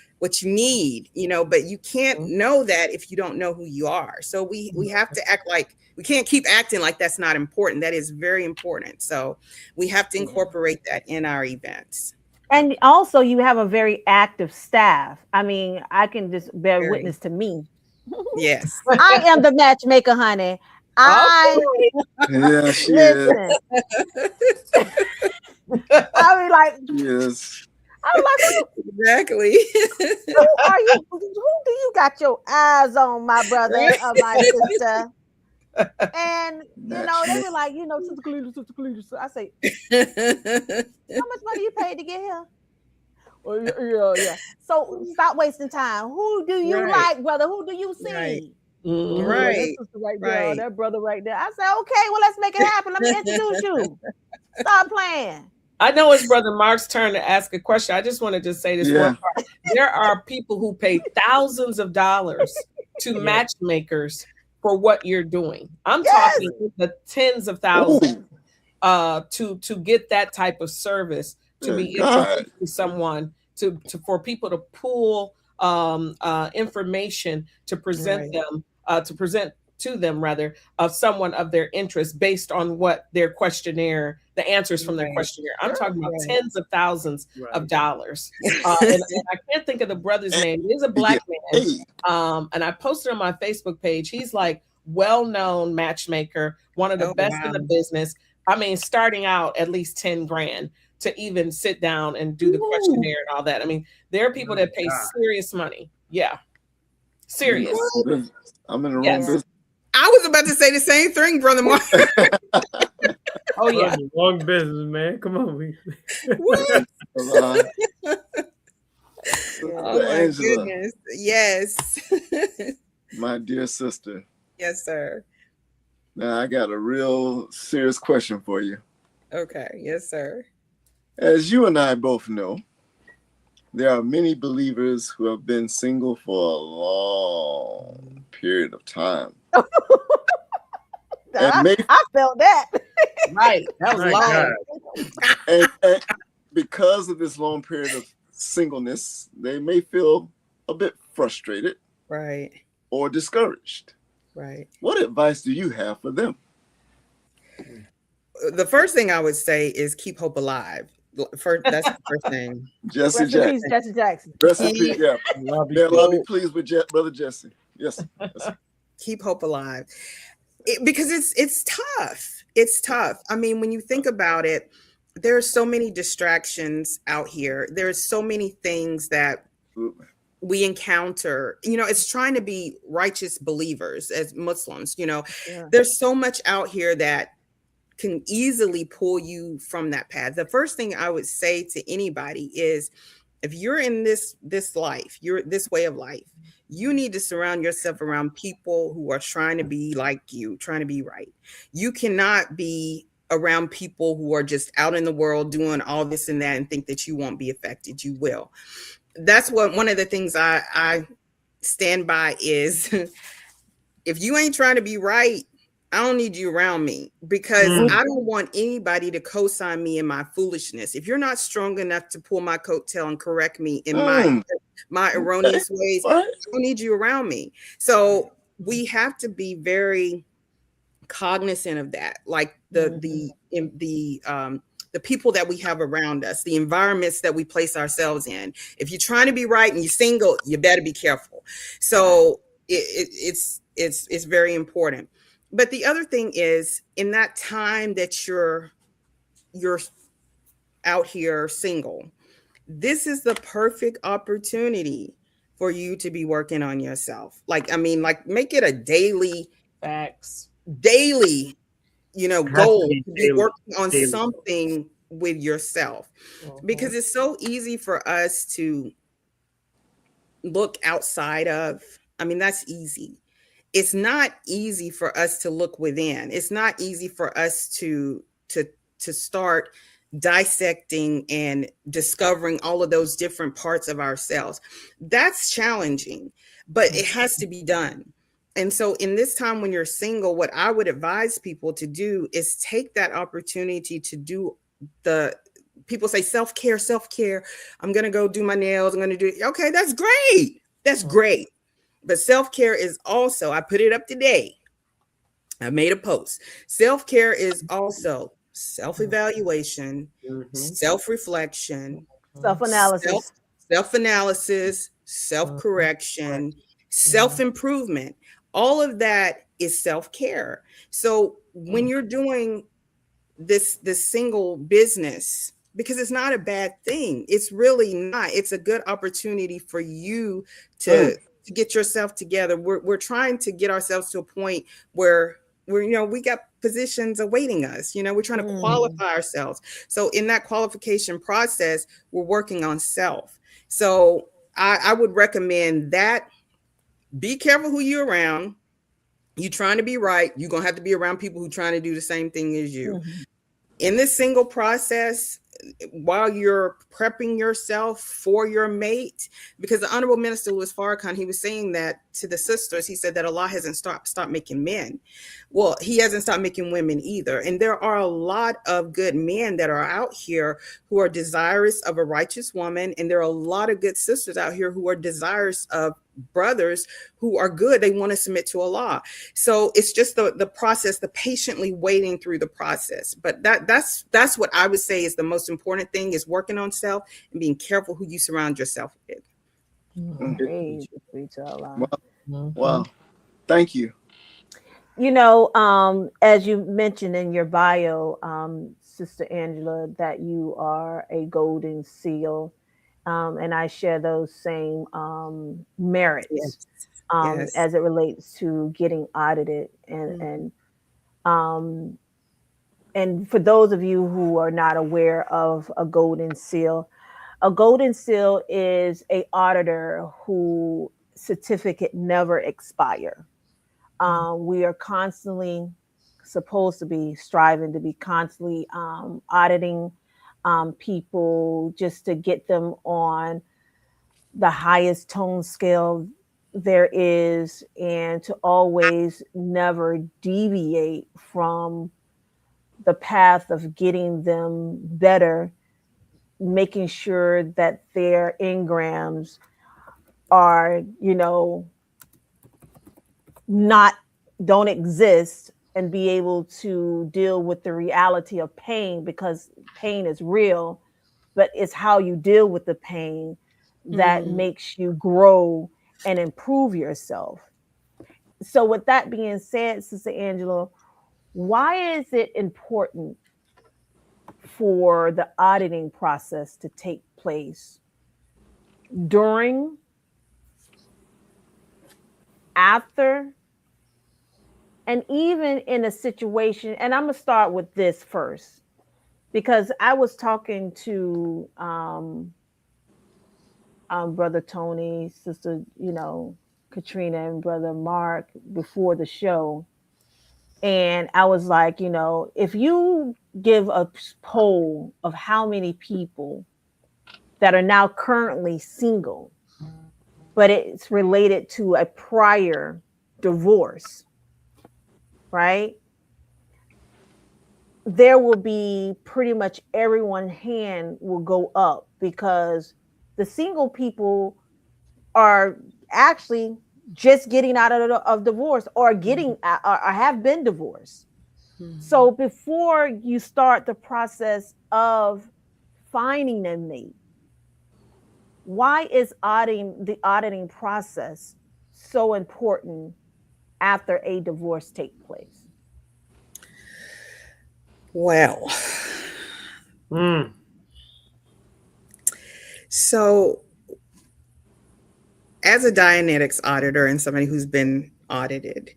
need, but you can't know that if you don't know who you are. So we have to act like, we can't keep acting like that's not important. That is very important. So we have to incorporate that in our events. And also you have a very active staff. I mean, I can just bear witness to me. Yes. I am the matchmaker, honey. Yeah, she is. I mean, like, yes. I'm like, exactly. Who do you got your eyes on, my brother or my sister? And they were like, Sister Cletus. So I say, how much money you paid to get here? Yeah. So stop wasting time. Who do you like, brother? Who do you see? Right. That brother right there. I said, okay, well, let's make it happen. Let me introduce you. Stop playing. I know it's Brother Mark's turn to ask a question. I just want to just say this one part. There are people who pay thousands of dollars to matchmakers for what you're doing. I'm talking the tens of thousands to get that type of service, to be introduced to someone, to for people to pull information to present them, to present to them rather, of someone of their interest based on what their questionnaire, the answers from their questionnaire. I'm talking about tens of thousands of dollars. And I can't think of the brother's name. He's a black man. And I posted on my Facebook page. He's like well-known matchmaker, one of the best in the business. I mean, starting out at least 10 grand to even sit down and do the questionnaire and all that. I mean, there are people that pay serious money. Yeah. Serious. I'm in the wrong business. I was about to say the same thing, Brother Mark. Oh, yeah. Wrong business, man. Come on. Oh, my goodness. Yes. My dear sister. Yes, sir. Now, I got a real serious question for you. Okay. Yes, sir. As you and I both know, there are many believers who have been single for a long period of time. I felt that. Right. That was long. And because of this long period of singleness, they may feel a bit frustrated. Right. Or discouraged. Right. What advice do you have for them? The first thing I would say is keep hope alive. That's the first thing. Jesse Jackson. Jesse Jackson. Yeah. I'll be pleased with Brother Jesse. Yes. Keep hope alive. Because it's tough. It's tough. I mean, when you think about it, there are so many distractions out here. There's so many things that we encounter. You know, it's trying to be righteous believers as Muslims. You know, there's so much out here that can easily pull you from that path. The first thing I would say to anybody is, if you're in this life, you're this way of life, you need to surround yourself around people who are trying to be like you, trying to be right. You cannot be around people who are just out in the world doing all this and that and think that you won't be affected. You will. That's what one of the things I stand by is, if you ain't trying to be right, I don't need you around me, because I don't want anybody to co-sign me in my foolishness. If you're not strong enough to pull my coattail and correct me in my erroneous ways, I don't need you around me. So we have to be very cognizant of that, like the people that we have around us, the environments that we place ourselves in. If you're trying to be right and you're single, you better be careful. So it's very important. But the other thing is, in that time that you're out here single, this is the perfect opportunity for you to be working on yourself. Like make it a daily, goal to be working on something with yourself, because it's so easy for us to look outside of. I mean, that's easy. It's not easy for us to look within. It's not easy for us to start dissecting and discovering all of those different parts of ourselves. That's challenging, but it has to be done. And so in this time when you're single, what I would advise people to do is take that opportunity to do people say self-care. I'm going to go do my nails. I'm going to do, okay, that's great. That's great. But self-care is also, I put it up today. I made a post. Self-care is also self-evaluation, self-reflection, self-analysis, self-correction, self-improvement. All of that is self-care. So when you're doing this single business, because it's not a bad thing, it's really not. It's a good opportunity for you to get yourself together. We're trying to get ourselves to a point where we got positions awaiting us. We're trying to qualify ourselves. So in that qualification process, we're working on self. So I would recommend that. Be careful who you're around. You're trying to be right. You're going to have to be around people who are trying to do the same thing as you. in this single process, while you're prepping yourself for your mate, because the Honorable Minister Louis Farrakhan, he was saying that to the sisters. He said that Allah hasn't stopped making men. Well, he hasn't stopped making women either. And there are a lot of good men that are out here who are desirous of a righteous woman. And there are a lot of good sisters out here who are desirous of brothers who are good. They want to submit to Allah. So it's just the process, the patiently waiting through the process. But that's what I would say is the most important thing, is working on self and being careful who you surround yourself with. Wow. Thank you. You know, as you mentioned in your bio, Sister Angela, that you are a golden seal. And I share those same merits. Yes. As it relates to getting audited. And for those of you who are not aware of a golden seal is a auditor who certificate never expire. We are constantly supposed to be striving to be constantly auditing people just to get them on the highest tone scale there is, and to always never deviate from the path of getting them better, making sure that their engrams are, don't exist, and be able to deal with the reality of pain, because pain is real, but it's how you deal with the pain that makes you grow and improve yourself. So with that being said, Sister Angela, why is it important for the auditing process to take place during, after, and even in a situation? And I'm going to start with this first, because I was talking to Brother Tony, Sister, Katrina, and Brother Mark before the show. And I was like, if you give a poll of how many people that are now currently single, but it's related to a prior divorce, right? There will be pretty much everyone's hand will go up, because the single people are actually just getting out of divorce, or getting or have been divorced. So before you start the process of finding a mate, why is the auditing process so important after a divorce takes place? Well, so as a Dianetics auditor and somebody who's been audited,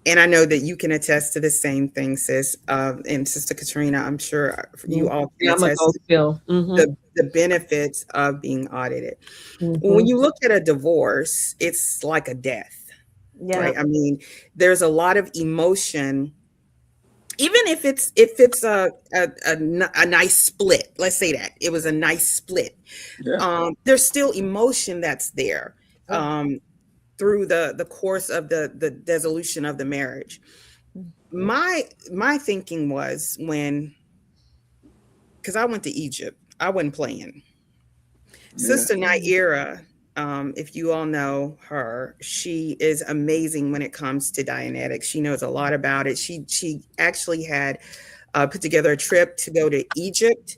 and I know that you can attest to the same thing, sis, and Sister Katrina, I'm sure you all can attest to the benefits of being audited. When you look at a divorce, it's like a death, right? I mean, there's a lot of emotion. Even if it's a nice split, let's say that it was a nice split, there's still emotion that's there through the course of the dissolution of the marriage. My thinking was, because I went to Egypt, I wasn't playing. Sister Naira, if you all know her, she is amazing when it comes to Dianetics. She knows a lot about it. She actually had put together a trip to go to Egypt.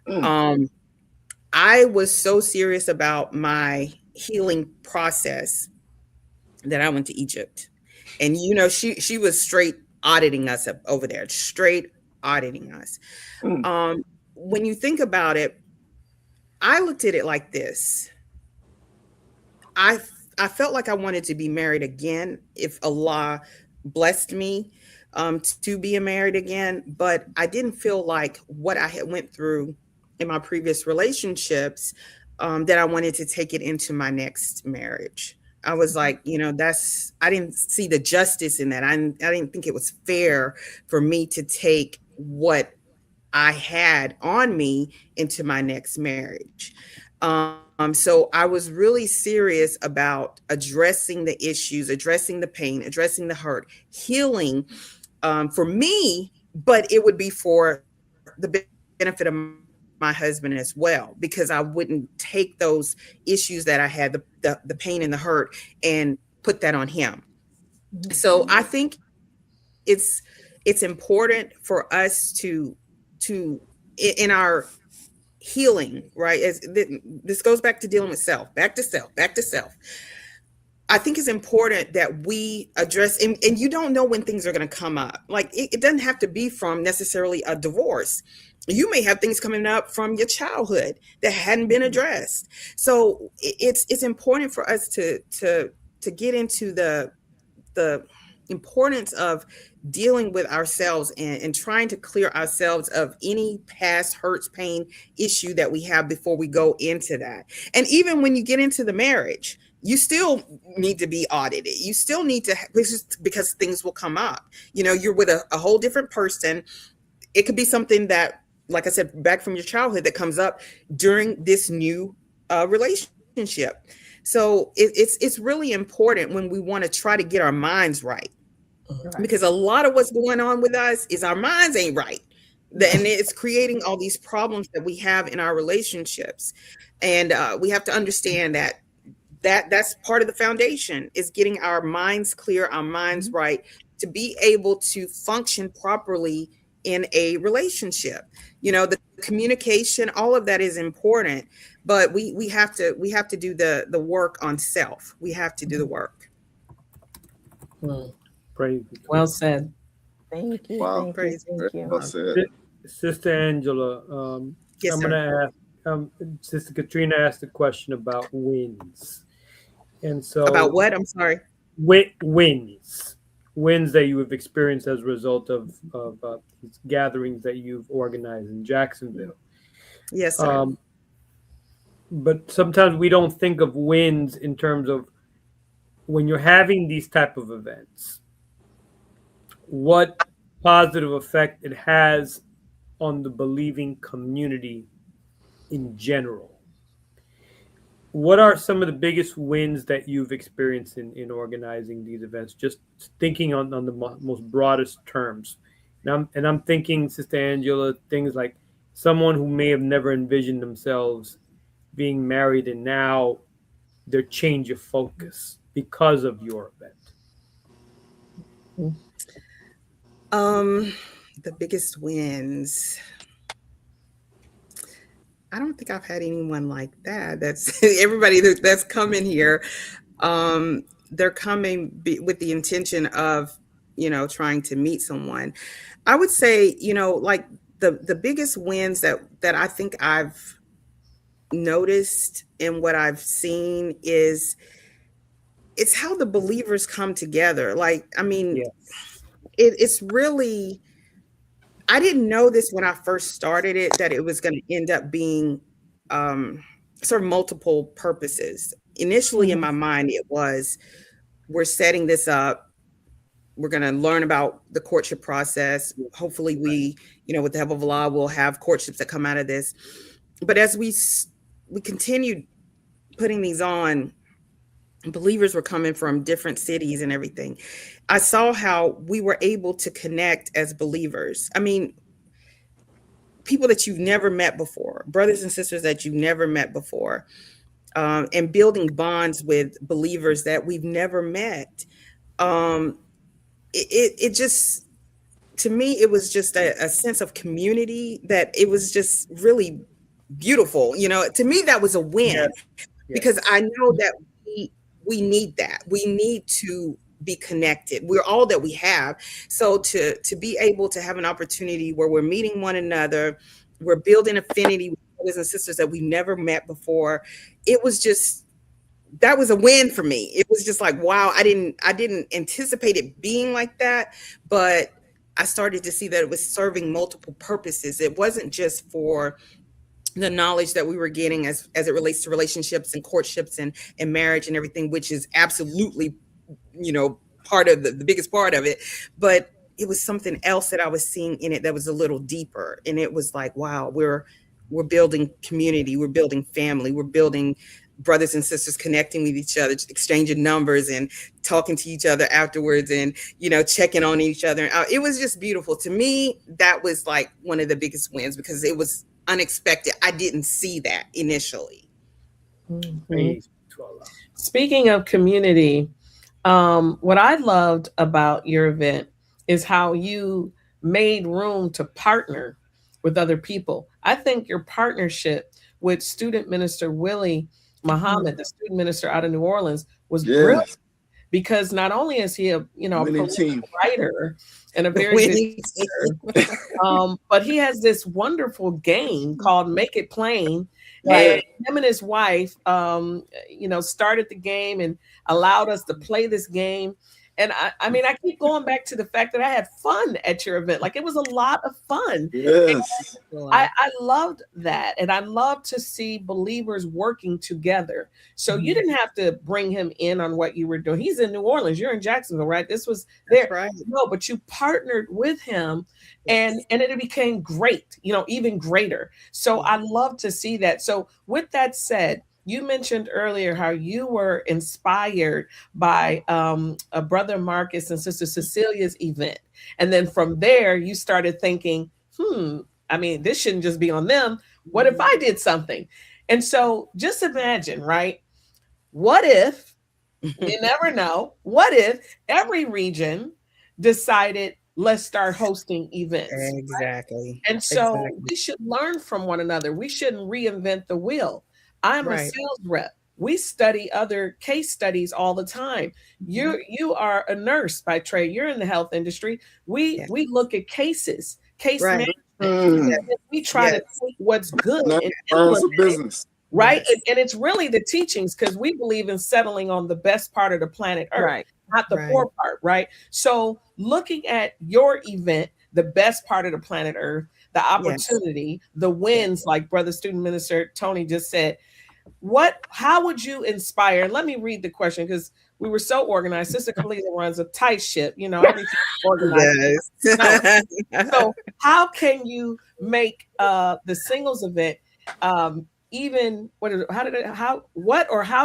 I was so serious about my healing process that I went to Egypt. And she was straight auditing us up over there, straight auditing us. When you think about it, I looked at it like this. I felt like I wanted to be married again if Allah blessed me to be married again, but I didn't feel like what I had went through in my previous relationships that I wanted to take it into my next marriage. I was like, I didn't see the justice in that. I didn't think it was fair for me to take what I had on me into my next marriage. So I was really serious about addressing the issues, addressing the pain, addressing the hurt, healing for me, but it would be for the benefit of my husband as well, because I wouldn't take those issues that I had, the pain and the hurt, and put that on him. So I think it's important for us to in our healing, right? As this goes back to dealing with self, back to self. I think it's important that we address, and you don't know when things are going to come up. Like it doesn't have to be from necessarily a divorce. You may have things coming up from your childhood that hadn't been addressed. So it's important for us to get into the importance of dealing with ourselves and trying to clear ourselves of any past hurts, pain issue that we have before we go into that. And even when you get into the marriage, you still need to be audited. You still need to, because things will come up. You know, you're with a whole different person. It could be something that, like I said, back from your childhood that comes up during this new relationship. So it's really important when we want to try to get our minds right. Because a lot of what's going on with us is our minds ain't right. And it's creating all these problems that we have in our relationships. And we have to understand that's part of the foundation, is getting our minds clear, our minds right, to be able to function properly in a relationship. You know, the communication, all of that is important, but we have to do the work on self. We have to do the work. Praise. Well said. Thank you. Wow. Thank you. Well said. Sister Angela, Yes, I'm going to ask, Sister Katrina asked a question about wins. And so about what? I'm sorry. Wins that you have experienced as a result of these gatherings that you've organized in Jacksonville. Yes, sir. But sometimes we don't think of wins in terms of when you're having these type of events, what positive effect it has on the believing community in general. What are some of the biggest wins that you've experienced in organizing these events? Just thinking on the most broadest terms. And I'm thinking, Sister Angela, things like someone who may have never envisioned themselves being married, and now their change of focus because of your event. The biggest wins. I don't think I've had anyone like that. That's everybody that's coming here. They're coming with the intention of, trying to meet someone. I would say, like the biggest wins that I think I've noticed and what I've seen is it's how the believers come together. Like, I mean, yes. It's really, I didn't know this when I first started it, that it was going to end up being sort of multiple purposes. Initially in my mind, it was, we're setting this up. We're going to learn about the courtship process. Hopefully we, with the help of Allah, we'll have courtships that come out of this. But as we continued putting these on, believers were coming from different cities and everything. I saw how we were able to connect as believers. I mean, people that you've never met before, brothers and sisters that you've never met before, and building bonds with believers that we've never met. It just, to me, it was just a sense of community that it was just really beautiful. To me, that was a win. Yes. Because I know that we need that. We need to be connected. We're all that we have. So to be able to have an opportunity where we're meeting one another, we're building affinity with brothers and sisters that we've never met before. It was just, that was a win for me. It was just like, wow, I didn't anticipate it being like that, but I started to see that it was serving multiple purposes. It wasn't just for the knowledge that we were getting as it relates to relationships and courtships and marriage and everything, which is absolutely, part of the biggest part of it. But it was something else that I was seeing in it that was a little deeper. And it was like, wow, we're building community, we're building family, we're building brothers and sisters connecting with each other, exchanging numbers and talking to each other afterwards, and checking on each other. It was just beautiful to me. That was like one of the biggest wins because it was unexpected. I didn't see that initially. Mm-hmm. Speaking of community, what I loved about your event is how you made room to partner with other people. I think your partnership with student minister Willie Muhammad, the student minister out of New Orleans, was brilliant, because not only is he a a writer and a very good but he has this wonderful game called Make It Plain. Right. And him and his wife started the game and allowed us to play this game. And I mean, I keep going back to the fact that I had fun at your event. Like, it was a lot of fun. Yes. I loved that. And I love to see believers working together. So you didn't have to bring him in on what you were doing. He's in New Orleans. You're in Jacksonville, right? This was there. Right. No, but you partnered with him, and it became great, even greater. So I love to see that. So with that said, you mentioned earlier how you were inspired by a Brother Marcus and Sister Cecilia's event. And then from there, you started thinking, I mean, this shouldn't just be on them. What if I did something? And so just imagine, right? What if, you never know, what if every region decided, let's start hosting events? Exactly. Right? And so we should learn from one another. We shouldn't reinvent the wheel. I'm a sales rep. We study other case studies all the time. You are a nurse by trade. You're in the health industry. We look at case management. We try to take what's good and implement business. Right. Yes. And it's really the teachings, because we believe in settling on the best part of the planet Earth, not the poor part. Right. So looking at your event, the best part of the planet Earth, the opportunity, the wins, like Brother Student Minister Tony just said, how would you inspire? And let me read the question, because we were so organized. Sister Kalila runs a tight ship, everything organized. Yes. So how can you make the singles event how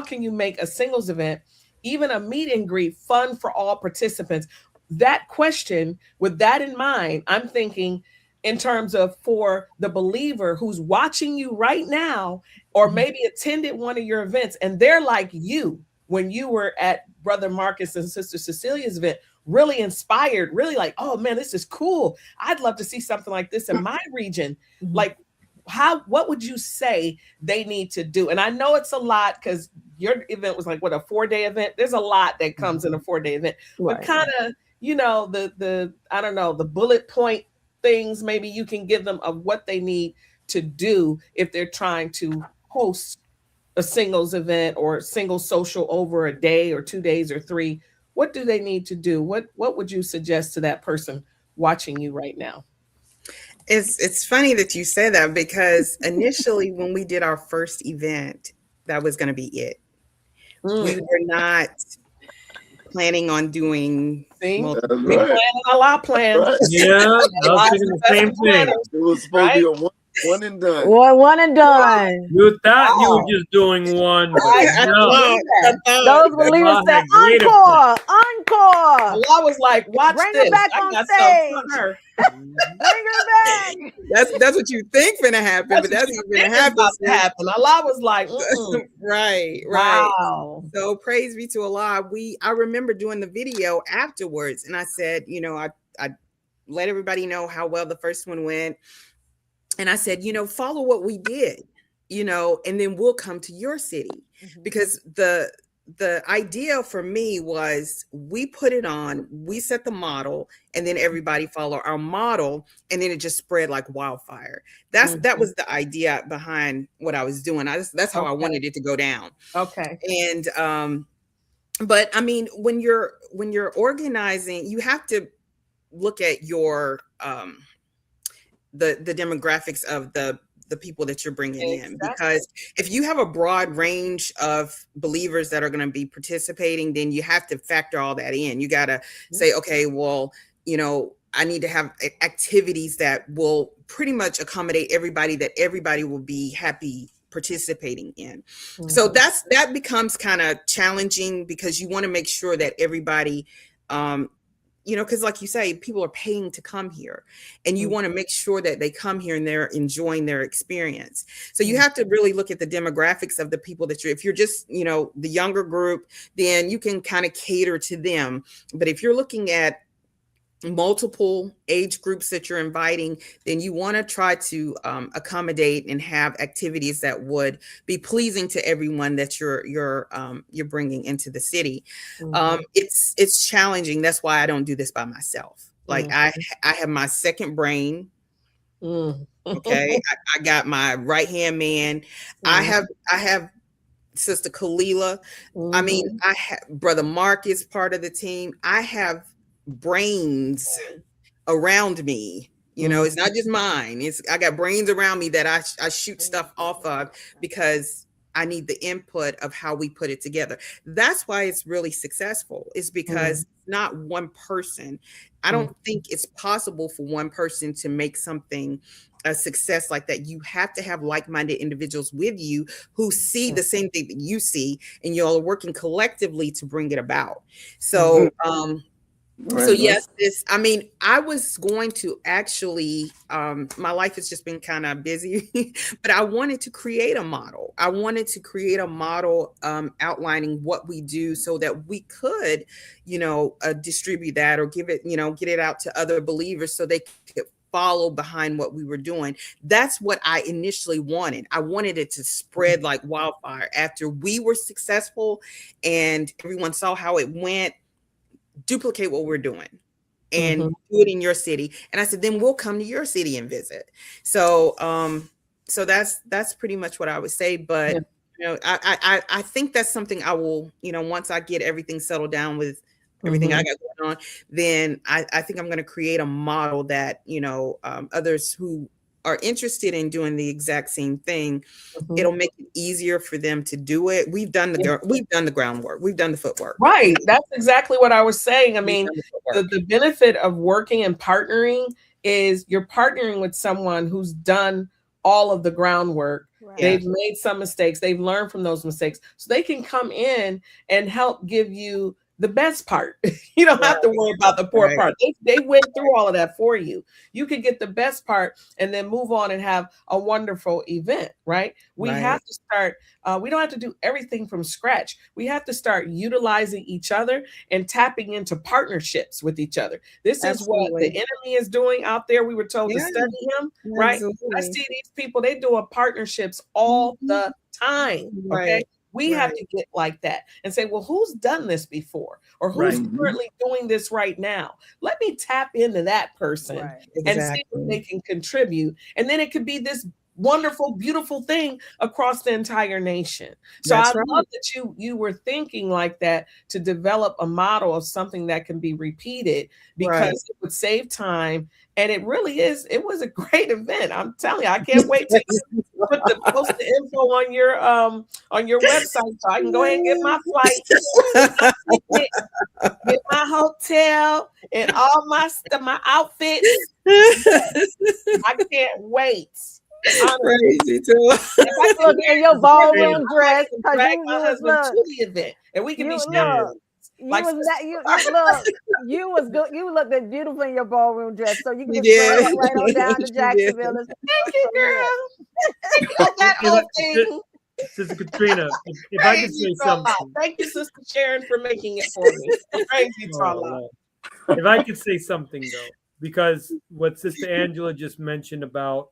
can you make a singles event, even a meet and greet, fun for all participants? That question, with that in mind, I'm thinking in terms of for the believer who's watching you right now, or maybe attended one of your events, and they're like you when you were at Brother Marcus and Sister Cecilia's event, really inspired, really like, oh man, this is cool. I'd love to see something like this in my region. Like, what would you say they need to do? And I know it's a lot, because your event was like, what, a 4-day event? There's a lot that comes in a 4-day event, but kind of, the I don't know, the bullet point things maybe you can give them of what they need to do if they're trying to host a singles event or single social over a day or 2 days or 3. What do they need to do? What would you suggest to that person watching you right now? It's funny that you say that, because initially when we did our first event, that was going to be it. We were not planning on doing multiple. We planned a lot of plans. Right. Yeah, I was thinking the same thing. It was supposed to be a one and done. One and done. You thought you were just doing one, but no. Those believers said, encore. Allah was like, watch Bring this. Her back on stage. Bring her back. That's what you think finna happen, but that's not gonna happen. Allah was like, right. Wow. So praise be to Allah. I remember doing the video afterwards, and I said, I let everybody know how well the first one went. And I said, follow what we did, and then we'll come to your city. Because the idea for me was, we put it on, we set the model, and then everybody follow our model, and then it just spread like wildfire. That was the idea behind what I was doing. That's how I wanted it to go down. Okay. And but I mean, when you're organizing, you have to look at your the demographics of the people that you're bringing in, because if you have a broad range of believers that are going to be participating, then you have to factor all that in. You got to say, okay, well, I need to have activities that will pretty much accommodate everybody, that everybody will be happy participating in. So that becomes kind of challenging, because you want to make sure that everybody, because like you say, people are paying to come here, and you want to make sure that they come here and they're enjoying their experience. So you have to really look at the demographics of the people that if you're just, the younger group, then you can kind of cater to them. But if you're looking at multiple age groups that you're inviting, then you want to try to accommodate and have activities that would be pleasing to everyone that you're bringing into the city. It's challenging. That's why I don't do this by myself. Like I have my second brain. Okay, I got my right hand man. I have Sister Kalila. I mean, I have Brother Mark is part of the team. I have brains around me, it's not just mine. I got brains around me that I shoot stuff off of, because I need the input of how we put it together. That's why it's really successful, is because not one person. I don't think it's possible for one person to make something a success like that. You have to have like-minded individuals with you who see the same thing that you see, and you're all working collectively to bring it about. So so yes, I was going to actually, my life has just been kind of busy, but I wanted to create a model. I wanted to create a model outlining what we do, so that we could, distribute that, or give it, get it out to other believers so they could follow behind what we were doing. That's what I initially wanted. I wanted it to spread like wildfire. After we were successful and everyone saw how it went, duplicate what we're doing and do it in your city. And I said, then we'll come to your city and visit. So so that's pretty much what I would say. But I think that's something I will, once I get everything settled down with everything I got going on, then I think I'm going to create a model that, others who are interested in doing the exact same thing, it'll make it easier for them to do it. We've done the groundwork. We've done the footwork. Right. That's exactly what I was saying. I mean, the benefit of working and partnering is you're partnering with someone who's done all of the groundwork. Right. They've made some mistakes. They've learned from those mistakes. So they can come in and help give you the best part. You don't have to worry about the poor part. They went through all of that for you. You could get the best part and then move on and have a wonderful event, right? We have to start, we don't have to do everything from scratch. We have to start utilizing each other and tapping into partnerships with each other. This is what the enemy is doing out there. We were told to study him, right? Absolutely. I see these people, they do partnerships all the time, okay? We have to get like that and say, well, who's done this before? Or who's currently doing this right now? Let me tap into that person and see if they can contribute. And then it could be this wonderful, beautiful thing across the entire nation. So I love that you were thinking like that, to develop a model of something that can be repeated, because it would save time. And it really is. It was a great event. I'm telling you, I can't wait to post the info on your website, so I can go ahead and get my flight, get my hotel, and all my stuff, my outfits. I can't wait. Crazy too. If I could get your ballroom dress, because you was to the event, and we can be sharing. You looked beautiful in your ballroom dress, so you can just wear it right on down to Jacksonville. Thank you, girl. That whole thing. Sister Katrina, if I could say something. Thank you, Sister Sharon, for making it for me. Crazy talk. If I could say something though, because what Sister Angela just mentioned about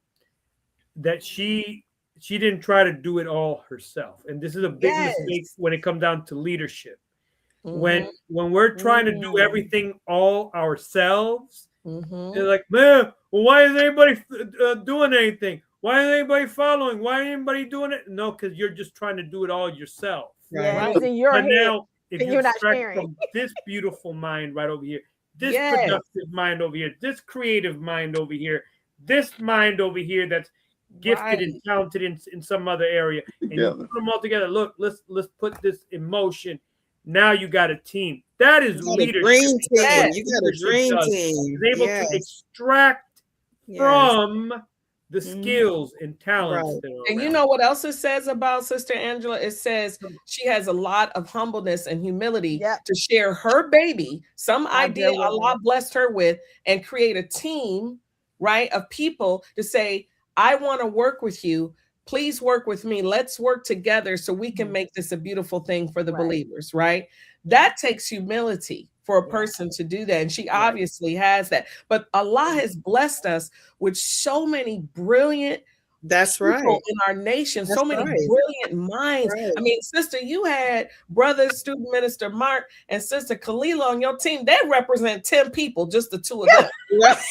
that she didn't try to do it all herself, and this is a big mistake when it comes down to leadership. When we're trying to do everything all ourselves, they're like, man, well, why isn't anybody doing anything? Why isn't anybody following? Why isn't anybody doing it? No, because you're just trying to do it all yourself. Right? It's in your but head, now, if you extract from this beautiful mind right over here, this productive mind over here, this creative mind over here, this mind over here that's gifted and talented in some other area, and you put them all together. Look, let's put this in motion. Now you got a team. That is You got leadership. a dream team. That's You what got a leadership dream does. team. Is able to extract from the skills and talents Right. that are And you around. know what else it says about Sister Angela? It says she has a lot of humbleness and humility to share her baby, some idea Allah blessed her with, and create a team, right, of people to say, I want to work with you. Please work with me. Let's work together so we can make this a beautiful thing for the believers, right? That takes humility for a person to do that. And she obviously has that. But Allah has blessed us with so many brilliant people in our nation, so many brilliant minds. I mean, sister, you had brother student minister Mark and sister Kalila on your team. They represent 10 people, just the two of them.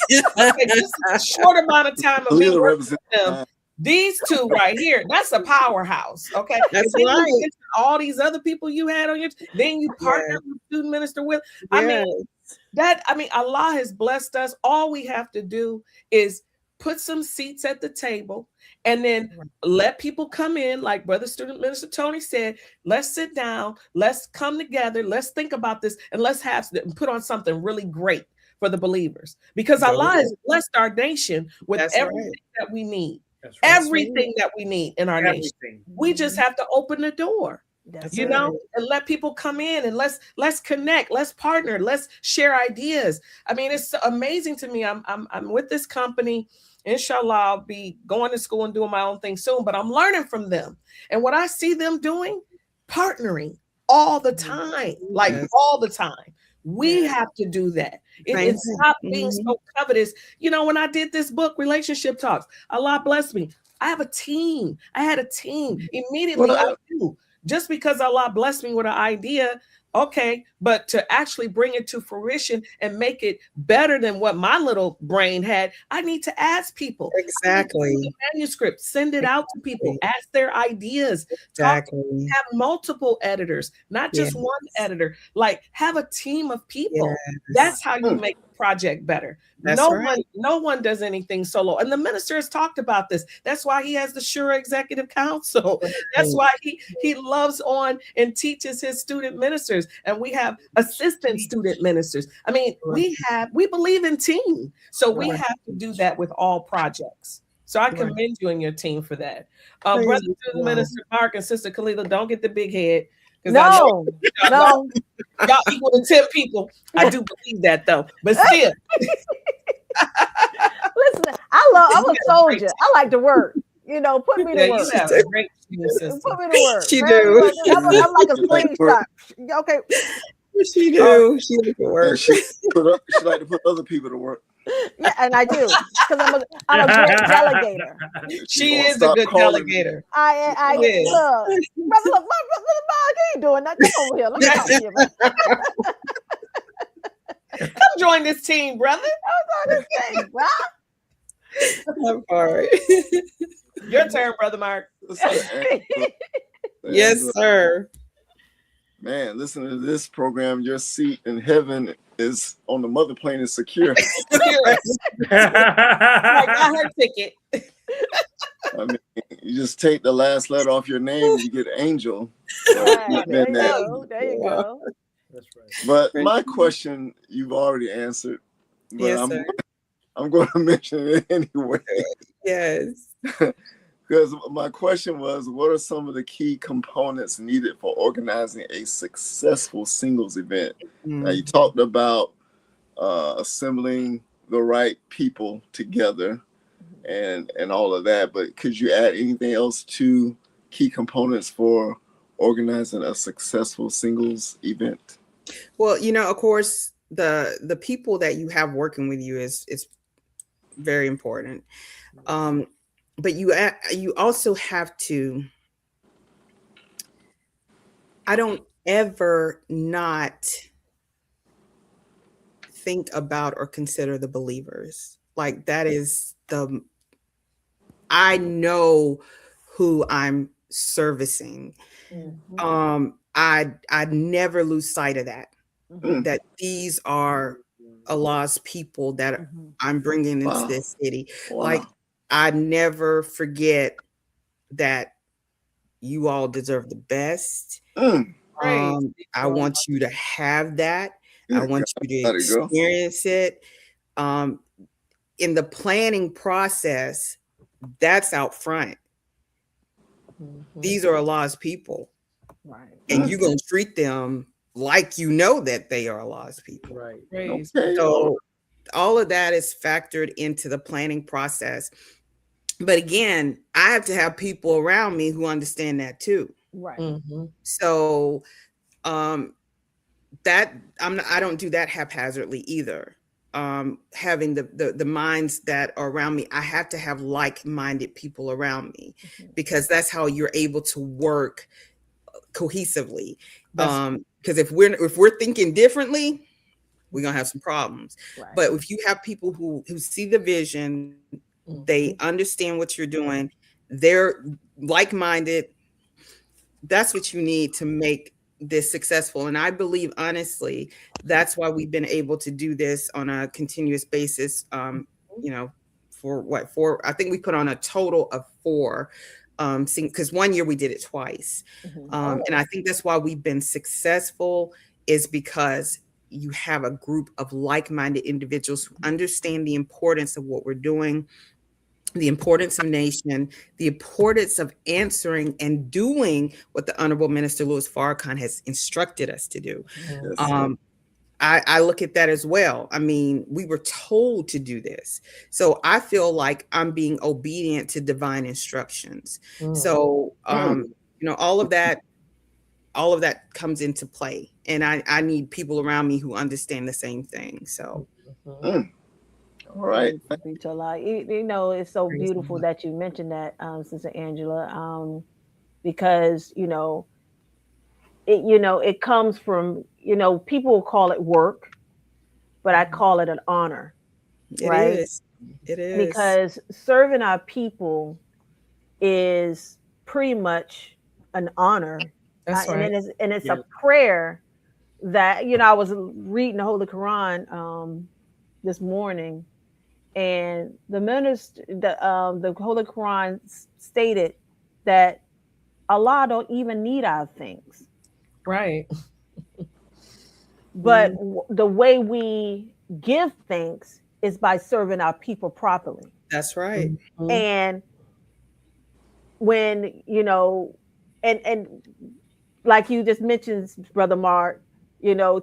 Just a short amount of time of me working with them. These two right here, that's a powerhouse. Okay. That's then right. you get all these other people you had on your then you partner with student minister with. I mean, Allah has blessed us. All we have to do is put some seats at the table and then let people come in, like brother student minister Tony said. Let's sit down, let's come together, let's think about this, and let's put on something really great for the believers, because Allah has blessed our nation with everything that we need. Everything that we need in our nation. We just have to open the door. You know, and let people come in and let's connect, let's partner, let's share ideas. I mean, it's amazing to me. I'm with this company. Inshallah, I'll be going to school and doing my own thing soon, but I'm learning from them. And what I see them doing, partnering all the time, like all the time. We have to do that. It's stop being so covetous. You know, when I did this book, Relationship Talks, Allah blessed me. I have a team. I had a team. Immediately, I knew. Just because Allah blessed me with an idea, okay, but to actually bring it to fruition and make it better than what my little brain had, I need to ask people. Exactly. Manuscript, send it out to people, ask their ideas. Have multiple editors, not just one editor. Like, have a team of people. That's how you make the project better. No one does anything solo. And the minister has talked about this. That's why he has the Shura Executive Council. That's why he loves on and teaches his student ministers. And we have assistant student ministers. I mean, we believe in team. So we have to do that with all projects. So I commend you and your team for that. Brother student minister Mark and sister Kalila, don't get the big head. No. Y'all equal to 10 people. I do believe that though. But still. Listen, I'm a soldier. I like to work. You know, put me to work. You have a great system. Put me to work. She do. I'm like a slingshot. Okay. She do. She like to work. She like to put other people to work. Yeah, and I do, because I'm a great delegator. She is a good delegator. I look, brother, look, my he ain't doing nothing. Come over here. Let me talk to you, man. Come join this team, brother. Come join this team, bro. I'm sorry. Your turn, brother Mark. Yes, sir. Man, listen to this program. Your seat in heaven is on the mother plane is secure. I got her ticket. I mean, you just take the last letter off your name, you get angel. Right, there you go. That's right. But my question, you've already answered. But Yes, I'm going to mention it anyway. Yes. Because my question was, what are some of the key components needed for organizing a successful singles event? Now, you talked about assembling the right people together and all of that, but could you add anything else to key components for organizing a successful singles event? Well, you know, of course, the people that you have working with you is very important. But you also have to, I don't ever not think about or consider the believers. Like that is I know who I'm servicing. I'd never lose sight of that, that these are Allah's people that I'm bringing into this city. Wow. Like, I never forget that you all deserve the best. I want you to have that. I want you to experience it. In the planning process, that's out front. These are Allah's people. Right. And you're going to treat them like you know that they are Allah's people. Right. Okay. So all of that is factored into the planning process. But again, I have to have people around me who understand that too. Right. So that I don't do that haphazardly either. Having the minds that are around me, I have to have like-minded people around me, because that's how you're able to work cohesively. Because if we're thinking differently, we're gonna have some problems. Right. But if you have people who see the vision, they understand what you're doing, they're like-minded, that's what you need to make this successful. And I believe, honestly, that's why we've been able to do this on a continuous basis. For I think we put on a total of 4, because one year we did it twice. And I think that's why we've been successful, is because you have a group of like-minded individuals who understand the importance of what we're doing, the importance of nation, the importance of answering and doing what the Honorable Minister Louis Farrakhan has instructed us to do. I look at that as well. I mean, we were told to do this. So I feel like I'm being obedient to divine instructions. So, all of that comes into play. And I need people around me who understand the same thing. So. All right. It's so beautiful that you mentioned that, Sister Angela, because, it comes from, people call it work, but I call it an honor. Right? It is. Because serving our people is pretty much an honor. That's right. And it's a prayer that, I was reading the Holy Quran this morning, and the minister, the Holy Quran stated that Allah don't even need our things. Right. But the way we give thanks is by serving our people properly. That's right. And when, and like you just mentioned, Brother Mark,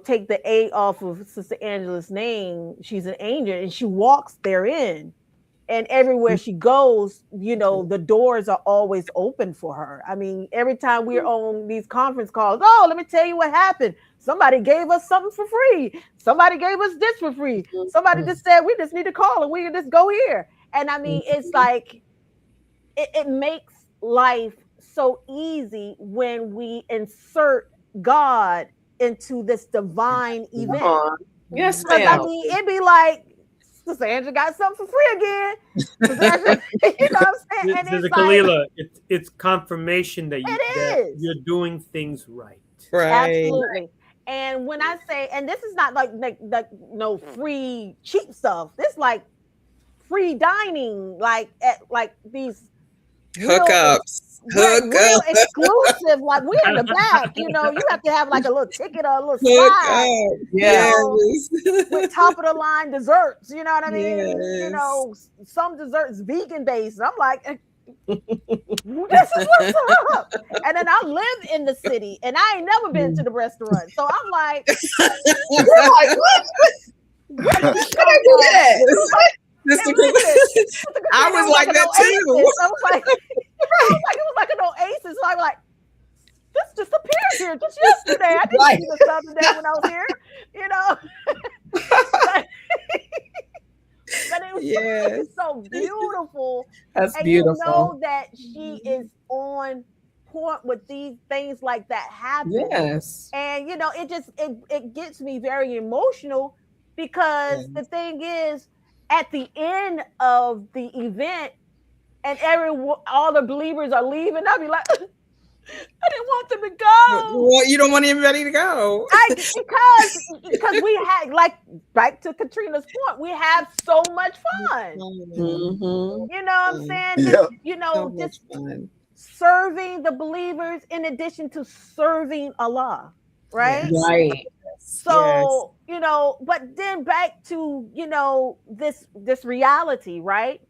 take the A off of Sister Angela's name. She's an angel and she walks therein. And everywhere she goes, the doors are always open for her. I mean, every time we're on these conference calls, let me tell you what happened. Somebody gave us something for free. Somebody gave us this for free. Somebody just said, we just need to call and we can just go here. And I mean, it's like, it makes life so easy when we insert God into this divine event. Yes, ma'am. I mean, it'd be like, Sister Angela got something for free again. Angela, you know what I'm saying? And Sister Kalila, it's confirmation that you're doing things right. Right. Absolutely. And when I say, and this is not like no free cheap stuff. This like free dining, like at like these hookups. Real exclusive, like we're in the back, you have to have like a little ticket or a little slide, with top of the line desserts, you know what I mean? Some desserts vegan based. I'm like, this is what's up. And then I live in the city and I ain't never been to the restaurant. So I'm like, what? Where did this come from? I was like that too. I was like, it was like an oasis. So I'm like, this just appeared here just yesterday. I didn't see this the other day when I was here, but it was so beautiful. That's and beautiful. You know that she is on point with these things like that happen. Yes. And it gets me very emotional because the thing is, at the end of the event, and all the believers are leaving, I'll be like, I didn't want them to go. Well, you don't want anybody to go. Because we had, like, back to Katrina's point, we have so much fun. You know what I'm saying? So much fun. serving the believers in addition to serving Allah, right? Yes. Right. So, you know, but then back to, you know, this reality, right?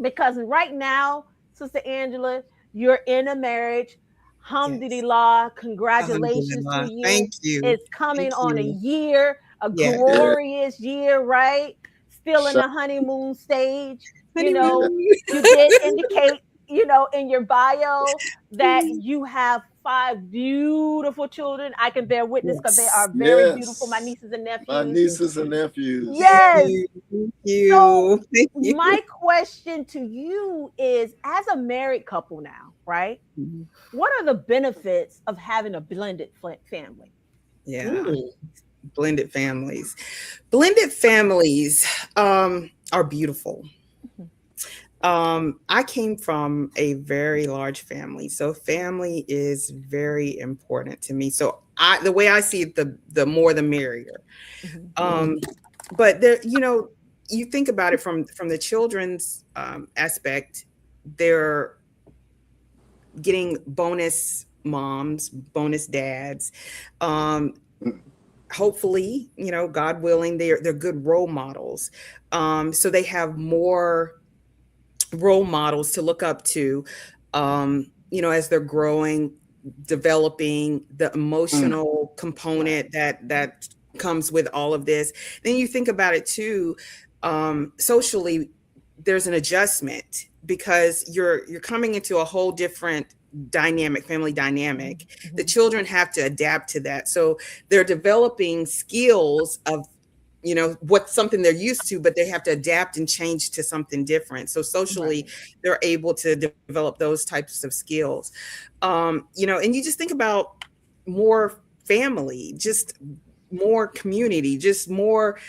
Because right now, Sister Angela, you're in a marriage. Alhamdulillah, congratulations to you. Thank you. It's coming Thank on you. a year, a Yeah. glorious year, right? Still in the honeymoon stage. You know, Honeymoon. you did indicate, you know, in your bio that you have 5 beautiful children. I can bear witness because they are very beautiful. My nieces and nephews. My nieces and nephews. Yes. Thank you. So Thank you. my question to you is, as a married couple now, right? What are the benefits of having a blended family? Yeah. Blended families. Blended families are beautiful. I came from a very large family, so family is very important to me. So the way I see it, the more the merrier. But there, you know, you think about it from the children's aspect, they're getting bonus moms, bonus dads. Hopefully, you know, God willing, they're good role models. So they have more role models to look up to, you know, as they're growing, developing the emotional component that comes with all of this. Then you think about it too, socially, there's an adjustment because you're coming into a whole different dynamic, family dynamic. The children have to adapt to that. So they're developing skills of, you know, what's something they're used to, but they have to adapt and change to something different. So socially, they're able to develop those types of skills. You know, and you just think about more family, just more community, just more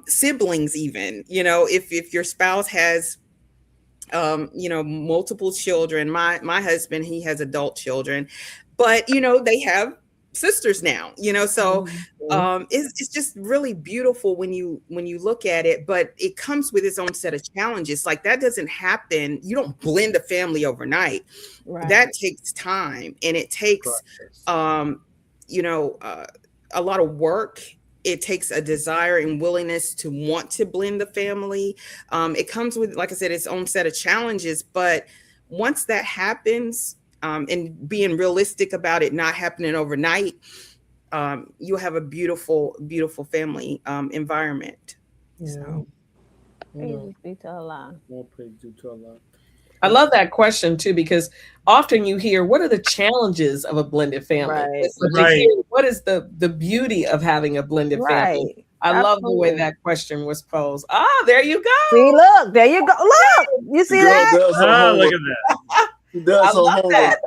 siblings even, you know, if your spouse has you know, multiple children. My husband, he has adult children, but you know, they have sisters now, you know, so it's just really beautiful when you look at it, but it comes with its own set of challenges. Like that doesn't happen. You don't blend a family overnight. That takes time, and it takes you know, a lot of work. It takes a desire and willingness to want to blend the family. It comes with, like I said, its own set of challenges. But once that happens, and being realistic about it not happening overnight, you'll have a beautiful, beautiful family environment. So. Praise be to Allah. More praise due to Allah. I love that question too, because often you hear, what are the challenges of a blended family? What is the beauty of having a blended family? I love the way that question was posed. Ah, there you go. See, look, there you go. Look, you see that? Look at that. I love that.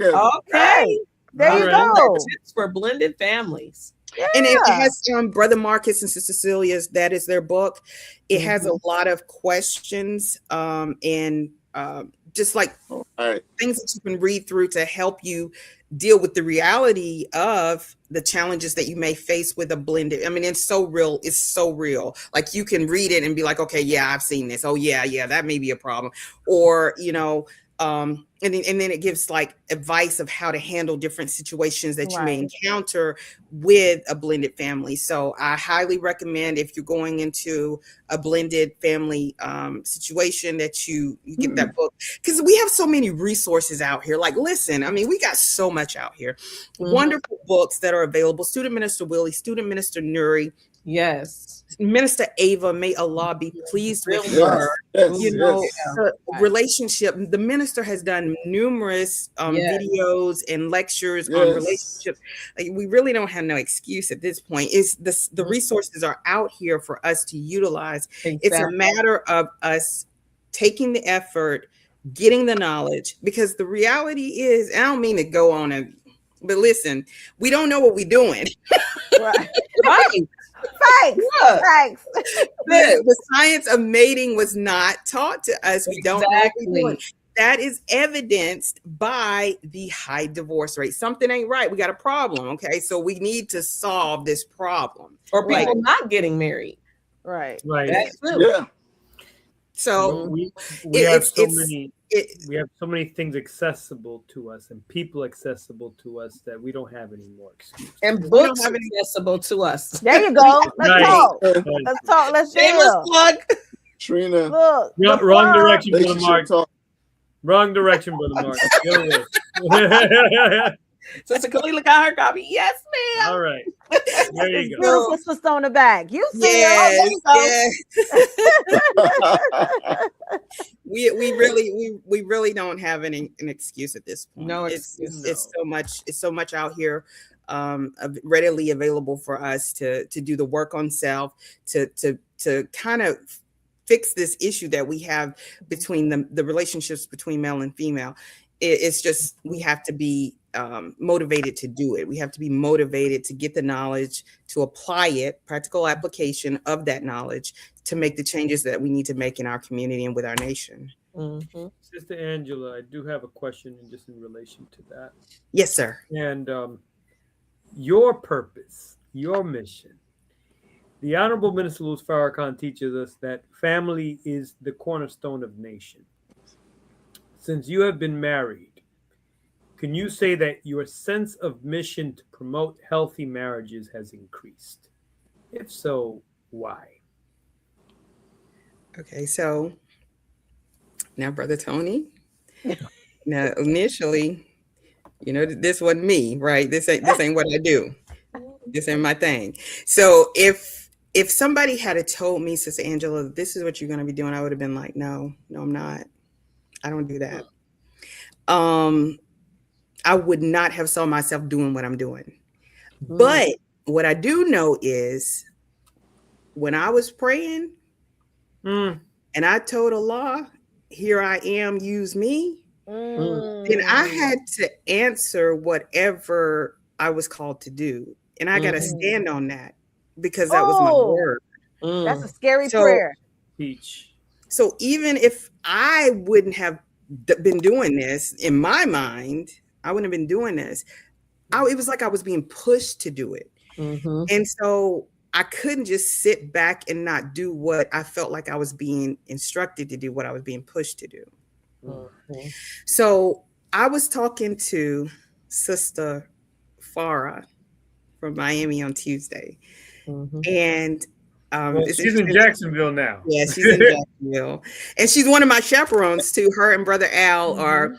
Okay. There you go. Tips for blended families. Yeah. And it has Brother Marcus and Sister Celia's, that is their book. It has a lot of questions and just like things that you can read through to help you deal with the reality of the challenges that you may face with a blended. I mean, it's so real. It's so real. Like you can read it and be like, okay, yeah, I've seen this. Oh yeah, that may be a problem. Or, you know, and then it gives like advice of how to handle different situations that you may encounter with a blended family. So I highly recommend, if you're going into a blended family situation, that you get that book, because we have so many resources out here. Like, listen, I mean, we got so much out here. Wonderful books that are available. Student Minister Willie, Student Minister Nuri. Yes. Minister Ava, may Allah be pleased with her. You know, the relationship. The minister has done numerous videos and lectures on relationships. Like, we really don't have no excuse at this point. The resources are out here for us to utilize. It's a matter of us taking the effort, getting the knowledge, because the reality is, I don't mean to go on but listen, we don't know what we're doing. Right. Thanks. The science of mating was not taught to us. We don't know what we're doing. That is evidenced by the high divorce rate. Something ain't right. We got a problem. Okay. So we need to solve this problem. Or people not getting married. Right. That's true. So we have so many. we have so many things accessible to us and people accessible to us that we don't have any more excuses. And books accessible to us. There you go. Let's talk. Let's talk. Let's Shameless plug. Trina. Look. Wrong direction, Brother Mark. Talk. Wrong direction, Brother Mark. Sister Kalila got her copy. Yes, ma'am. All right. There you go. Beautiful sister on the back. You see it. We really don't have an excuse at this point. No excuse. It's so much out here readily available for us to do the work on self, to kind of fix this issue that we have between the relationships between male and female. It's just, we have to be motivated to do it. We have to be motivated to get the knowledge, to apply it, practical application of that knowledge to make the changes that we need to make in our community and with our nation. Mm-hmm. Sister Angela, I do have a question just in relation to that. Yes, sir. And your purpose, your mission. The Honorable Minister Louis Farrakhan teaches us that family is the cornerstone of nation. Since you have been married, can you say that your sense of mission to promote healthy marriages has increased? If so, why? Okay, so now, Brother Tony, now initially, this wasn't me, right? This ain't what I do. This ain't my thing. So if somebody had told me, Sister Angela, this is what you're going to be doing, I would have been like, no, I'm not. I don't do that. I would not have saw myself doing what I'm doing. But what I do know is when I was praying and I told Allah, here I am, use me, then I had to answer whatever I was called to do. And I got to stand on that because that was my word. That's a scary prayer. Teach. So even if I wouldn't have been doing this, in my mind, I wouldn't have been doing this. It was like I was being pushed to do it. And so I couldn't just sit back and not do what I felt like I was being instructed to do, what I was being pushed to do. So I was talking to Sister Farah from Miami on Tuesday. And she's in Jacksonville now. Yeah, she's in Jacksonville. And she's one of my chaperones too. Her and Brother Al are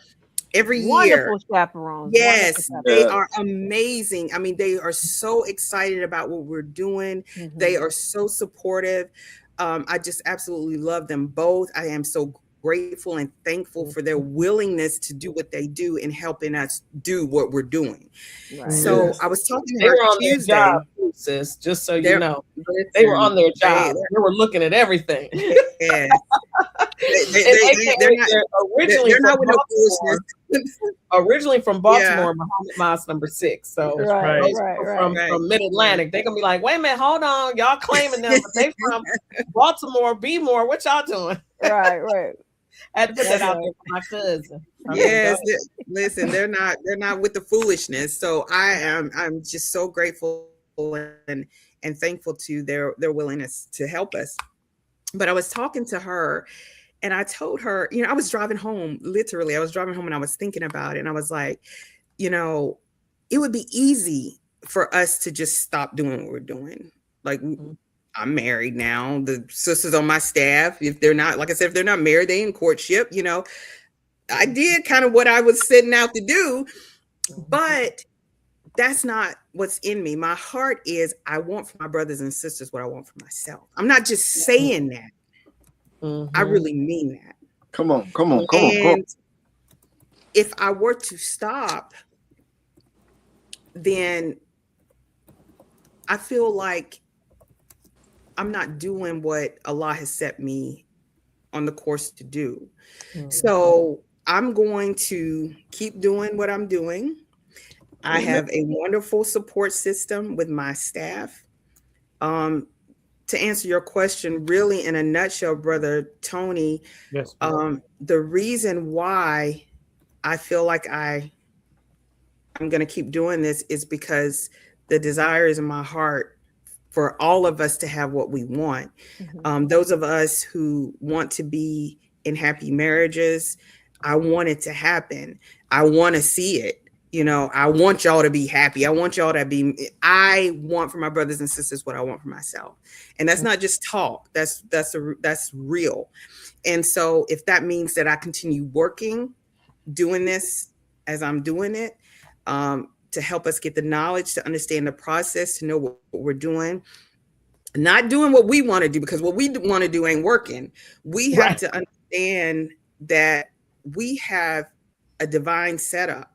every year. Wonderful chaperones. Yes, they are amazing. I mean, they are so excited about what we're doing. They are so supportive. I just absolutely love them both. I am so grateful and thankful for their willingness to do what they do and helping us do what we're doing. So I was talking to her on Tuesday. Their job, sis, just so you know. They were on their job. They were looking at everything. Yeah. They're not with no foolishness. Originally from Baltimore, Muhammad Mas number 6. So from Mid-Atlantic, they're gonna be like, wait a minute, hold on, y'all claiming them, but they from Baltimore, Bmore. What y'all doing? Right. I had to put that out there for my cousin. Yes, listen, they're not with the foolishness. So I'm just so grateful and thankful to their willingness to help us. But I was talking to her and I told her, I was driving home, literally. I was driving home and I was thinking about it. And I was like, it would be easy for us to just stop doing what we're doing. Like, I'm married now. The sisters on my staff, if they're not, like I said, if they're not married, they in courtship, I did kind of what I was setting out to do, but that's not what's in me. My heart is, I want for my brothers and sisters what I want for myself. I'm not just saying that. I really mean that. Come on. If I were to stop, then I feel like I'm not doing what Allah has set me on the course to do. So I'm going to keep doing what I'm doing. I have a wonderful support system with my staff. To answer your question, really in a nutshell, Brother Tony, yes, the reason why I feel like I'm going to keep doing this is because the desire is in my heart for all of us to have what we want. Those of us who want to be in happy marriages, I want it to happen. I want to see it. I want y'all to be happy. I want for my brothers and sisters what I want for myself. And that's not just talk. That's real. And so if that means that I continue working, doing this as I'm doing it, to help us get the knowledge, to understand the process, to know what we're doing, not doing what we want to do, because what we want to do ain't working. We have to understand that we have a divine setup.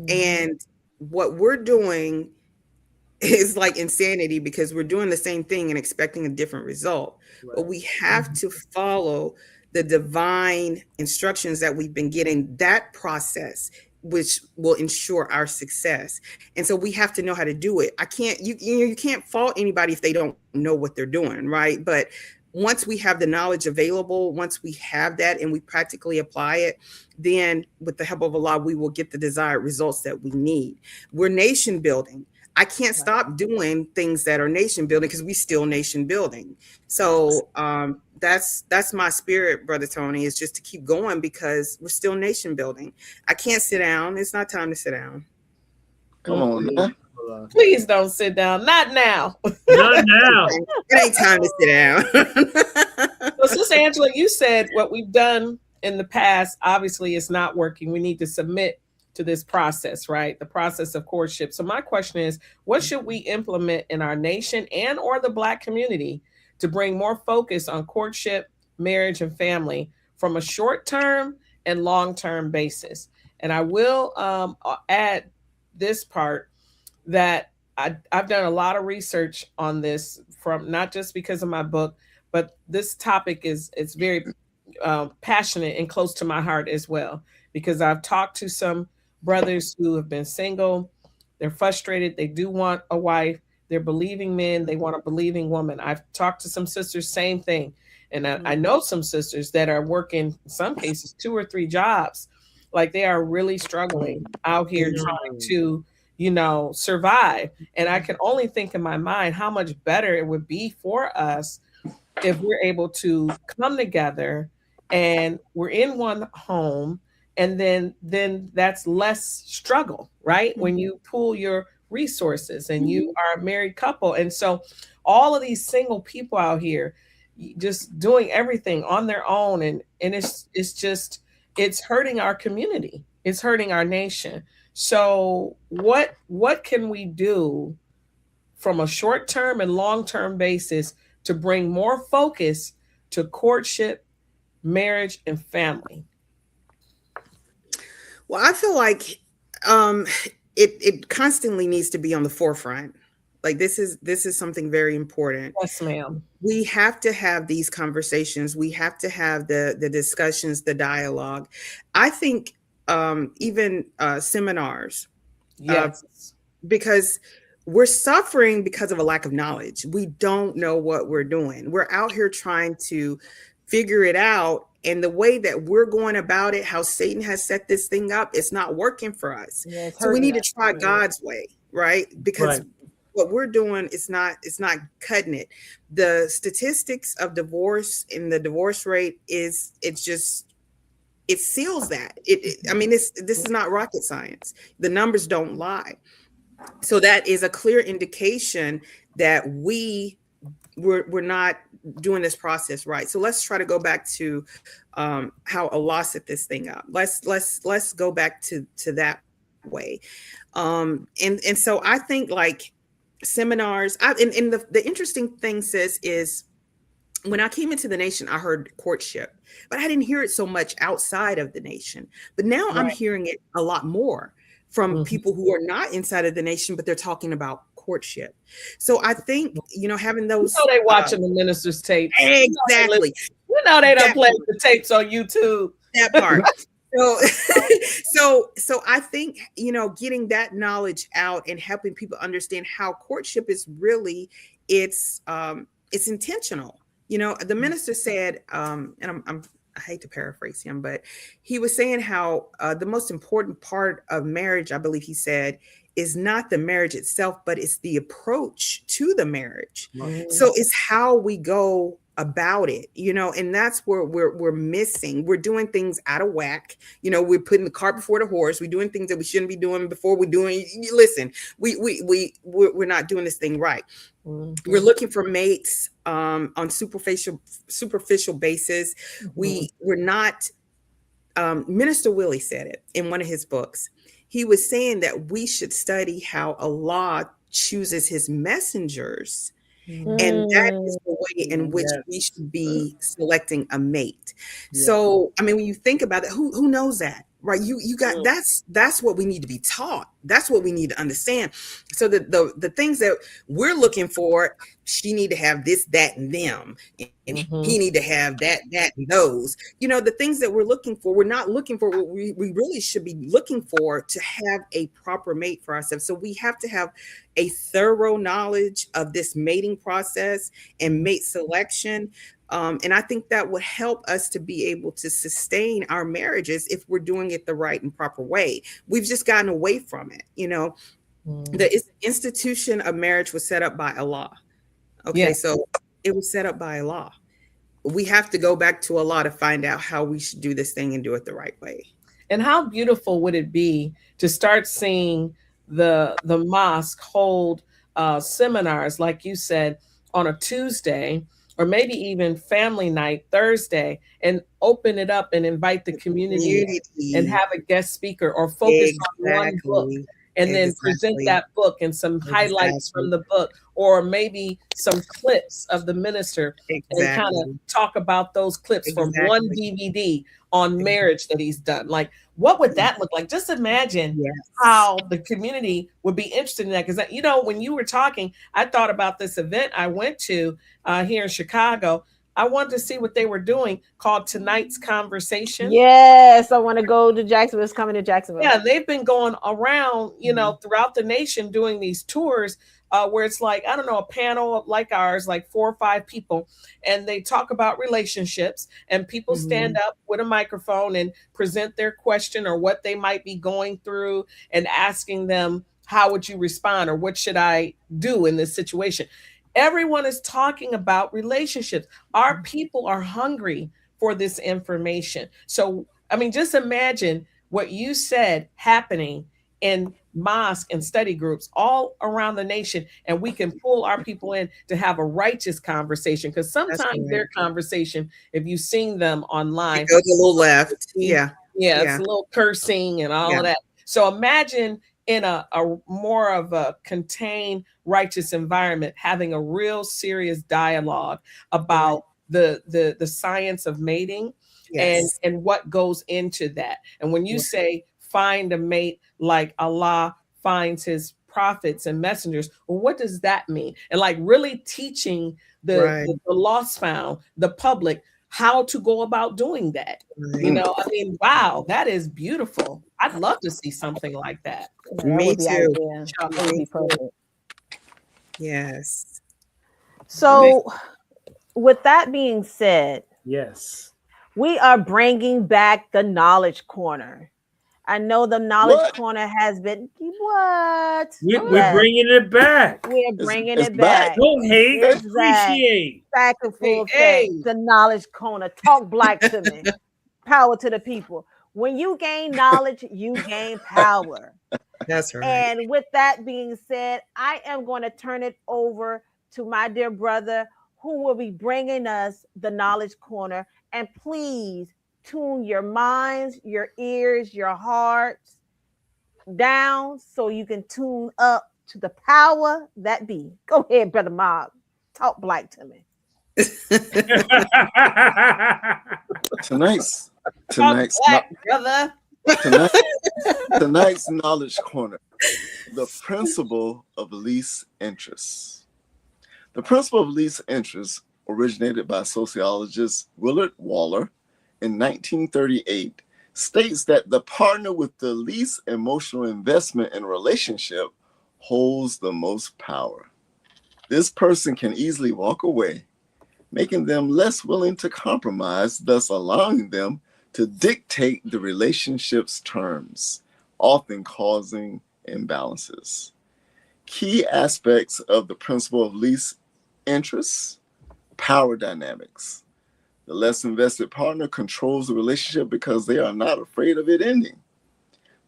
And what we're doing is like insanity, because we're doing the same thing and expecting a different result. But we have to follow the divine instructions that we've been getting, that process, which will ensure our success. And so we have to know how to do it. You can't fault anybody if they don't know what they're doing, right? But once we have the knowledge available, once we have that and we practically apply it, then with the help of Allah, we will get the desired results that we need. We're nation building. I can't stop doing things that are nation building because we still nation building. So that's my spirit, Brother Tony, is just to keep going because we're still nation building. I can't sit down. It's not time to sit down. Come on now. Please don't sit down. Not now. Not now. It ain't time to sit down. So, Sister Angela, you said what we've done in the past, obviously, is not working. We need to submit to this process, right? The process of courtship. So my question is, what should we implement in our nation and or the Black community to bring more focus on courtship, marriage, and family from a short-term and long-term basis? And I will add this part, that I've done a lot of research on this, from not just because of my book, but this topic is very passionate and close to my heart as well, because I've talked to some brothers who have been single. They're frustrated. They do want a wife. They're believing men. They want a believing woman. I've talked to some sisters, same thing. And I know some sisters that are working, in some cases, 2 or 3 jobs. Like, they are really struggling out here trying to, survive. And I can only think in my mind how much better it would be for us if we're able to come together and we're in one home, and then that's less struggle, right? When you pool your resources and you are a married couple. And so all of these single people out here just doing everything on their own, and it's hurting our community. It's hurting our nation. So what can we do from a short-term and long-term basis to bring more focus to courtship, marriage, and family? Well, I feel like it constantly needs to be on the forefront. Like, this is something very important. Yes, ma'am. We have to have these conversations. We have to have the discussions, the dialogue. I think even seminars. Yes. Because we're suffering because of a lack of knowledge. We don't know what we're doing. We're out here trying to figure it out. And the way that we're going about it, how Satan has set this thing up, it's not working for us. Yeah, so we need to try God's way, right? Because what we're doing is not cutting it. The statistics of divorce and the divorce rate it seals that. This is not rocket science. The numbers don't lie. So that is a clear indication that we're not doing this process right. So let's try to go back to how Allah set this thing up. Let's go back to that way. And so I think, like, seminars. And the interesting thing, sis, is when I came into the nation, I heard courtship, but I didn't hear it so much outside of the nation. But now I'm hearing it a lot more from people who are not inside of the nation, but they're talking about courtship. So I think, having those. They watching the minister's tapes. Exactly. They don't play the tapes on YouTube. That part. So I think, getting that knowledge out and helping people understand how courtship is really, it's intentional. The minister said, and I hate to paraphrase him, but he was saying how the most important part of marriage, I believe he said, is not the marriage itself, but it's the approach to the marriage. So it's how we go about it, and that's where we're missing. We're doing things out of whack. We're putting the cart before the horse. We're doing things that we shouldn't be doing before we're doing. Listen, we're not doing this thing right. Mm-hmm. We're looking for mates on superficial basis. Mm-hmm. We're not. Minister Willie said it in one of his books. He was saying that we should study how Allah chooses his messengers. Mm-hmm. And that is the way in which we should be selecting a mate. Yeah. So, I mean, when you think about it, who knows that, right? You got that's what we need to be taught. That's what we need to understand. So the things that we're looking for, she need to have this, that, and them, and he need to have that, and those. The things that we're looking for, we're not looking for what we really should be looking for to have a proper mate for ourselves. So we have to have a thorough knowledge of this mating process and mate selection. And I think that would help us to be able to sustain our marriages if we're doing it the right and proper way. We've just gotten away from it. The institution of marriage was set up by Allah. Okay, so it was set up by Allah. We have to go back to Allah to find out how we should do this thing and do it the right way. And how beautiful would it be to start seeing the mosque hold seminars, like you said, on a Tuesday, or maybe even family night Thursday, and open it up and invite the community and have a guest speaker, or focus on one book and then present that book and some highlights from the book, or maybe some clips of the minister and kind of talk about those clips from one DVD on marriage that he's done. Like, what would that look like? Just imagine how the community would be interested in that. Because, when you were talking, I thought about this event I went to here in Chicago. I wanted to see what they were doing, called Tonight's Conversation. Yes, I want to go to Jacksonville. It's coming to Jacksonville. Yeah, they've been going around, throughout the nation doing these tours where it's like, I don't know, a panel like ours, like 4 or 5 people, and they talk about relationships, and people stand up with a microphone and present their question or what they might be going through, and asking them, how would you respond, or what should I do in this situation? Everyone is talking about relationships. Our people are hungry for this information. So, I mean, just imagine what you said happening in mosque and study groups all around the nation, and we can pull our people in to have a righteous conversation. Because sometimes their conversation, if you've seen them online, it goes a little left. It's a little cursing and all of that. So imagine in a more of a contained, righteous environment, having a real serious dialogue about the science of mating and what goes into that. And when you say find a mate like Allah finds his prophets and messengers, well, what does that mean? And like really teaching the lost found, the public, how to go about doing that. I mean, wow, that is beautiful. I'd love to see something like that. Me too. That would be perfect. Yes. So with that being said, we are bringing back the Knowledge Corner. I know the Knowledge Corner has been We're bringing it back. We're bringing it back. Don't hate, appreciate. Back and forth. The Knowledge Corner. Talk black to me. Power to the people. When you gain knowledge, you gain power. That's right. And with that being said, I am going to turn it over to my dear brother, who will be bringing us the Knowledge Corner. And please tune your minds, your ears, your hearts down so you can tune up to the power that be. Go ahead, Brother Mob. Talk black to me. Tonight's Knowledge Corner, the principle of least interest. The principle of least interest originated by sociologist Willard Waller in 1938, states that the partner with the least emotional investment in a relationship holds the most power. This person can easily walk away, making them less willing to compromise, thus allowing them to dictate the relationship's terms, often causing imbalances. Key aspects of the principle of least interest Power dynamics. The less invested partner controls the relationship because they are not afraid of it ending.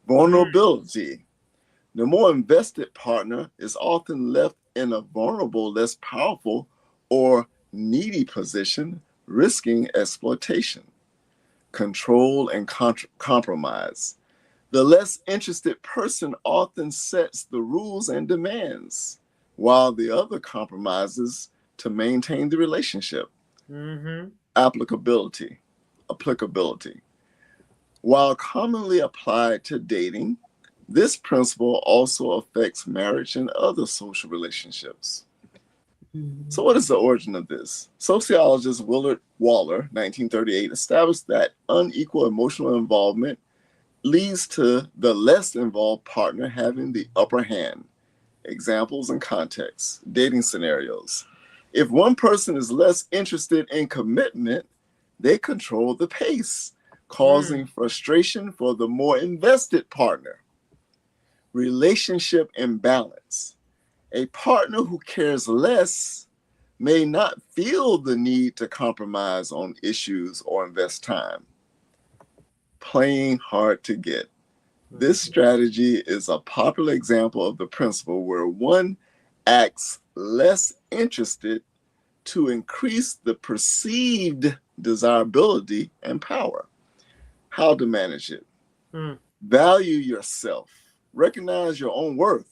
Vulnerability. The more invested partner is often left in a vulnerable, less powerful, or needy position, risking exploitation. Control and compromise. The less interested person often sets the rules and demands, while the other compromises to maintain the relationship. Applicability. While commonly applied to dating, this principle also affects marriage and other social relationships. So what is the origin of this? Sociologist Willard Waller, 1938, established that unequal emotional involvement leads to the less involved partner having the upper hand. Examples and context, dating scenarios. If one person is less interested in commitment, they control the pace, causing frustration for the more invested partner. Relationship imbalance. A partner who cares less may not feel the need to compromise on issues or invest time. Playing hard to get. This strategy is a popular example of the principle where one acts less interested to increase the perceived desirability and power. How to manage it. Value yourself. Recognize your own worth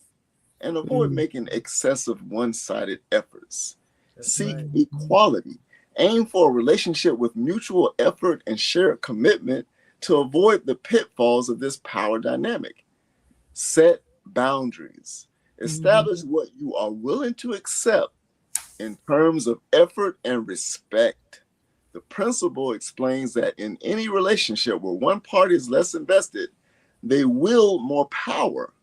and avoid making excessive one-sided efforts. Seek equality. Aim for a relationship with mutual effort and shared commitment to avoid the pitfalls of this power dynamic. Set boundaries. Establish what you are willing to accept in terms of effort and respect. The principle explains that in any relationship where one party is less invested, they wield more power,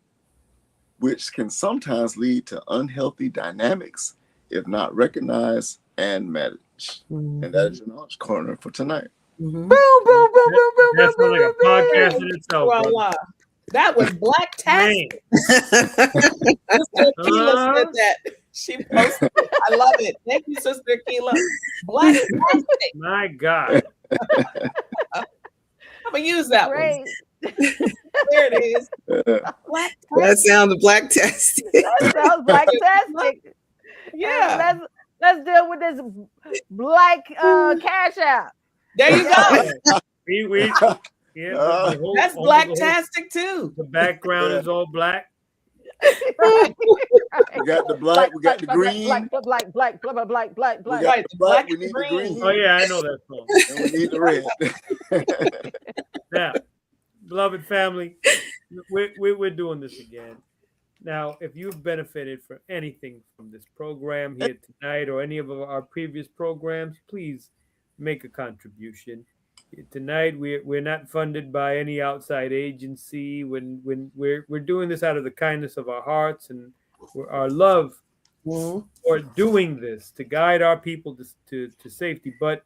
which can sometimes lead to unhealthy dynamics if not recognized and managed. And that is your knowledge corner for tonight. Boom, boom, boom, boom, boom, That's boom, like a boom, podcast boom. in itself. Voila. That was black-tastic. Sister Keela said that. She posted it. I love it. Thank you, Sister Keela. Black-tastic. My God. I'm going to use that Great. one. There it is. That sounds black-tastic. That sounds black-tastic. Yeah. Let's deal with this black cash app. There you go. That's black-tastic too. The background is all black. Right. We got the black, we got the green. Black. We got Right, the black, we need the green. Oh yeah, I know that song. And we need the red. Now, beloved family, we're doing this again. Now, if you've benefited from anything from this program here tonight or any of our previous programs, please make a contribution. Tonight, we're not funded by any outside agency. When we're doing this out of the kindness of our hearts and our love for doing this to guide our people to safety. But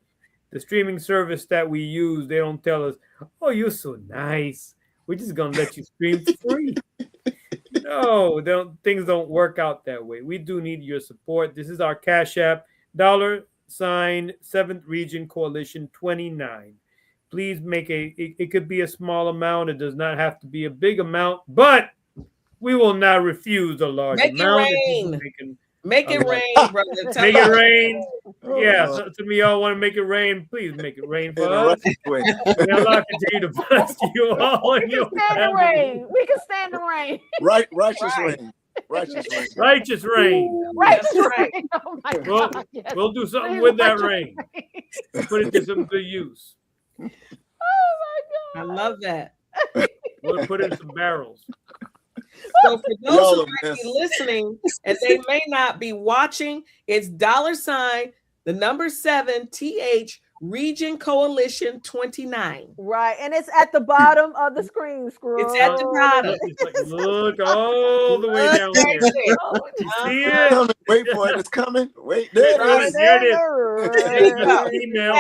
the streaming service that we use, they don't tell us, "Oh, you're so nice. We're just gonna let you stream for free." No, things don't work out that way. We do need your support. This is our Cash App, $7th Region Coalition 29. Please make it could be a small amount. It does not have to be a big amount, but we will not refuse a large amount. Make it rain, brother. Make it rain. Yeah, some of y'all want to make it rain. Please make it rain for us. May Allah continue to bless you all. We can stand the rain. We can stand the rain. Righteous rain. Righteous rain. Righteous rain. Righteous rain. Oh my God. Yes. We'll do something with that rain. Put it to some good use. Oh my God. I love that. We'll put it in some barrels. So for those who might be listening and they may not be watching, it's $7 TH Region Coalition 29. Right, and it's at the bottom of the screen. Scroll. It's at the bottom. Look all the way down here. See it? Wait for it. It's coming. Wait. There it is. There it is. Email.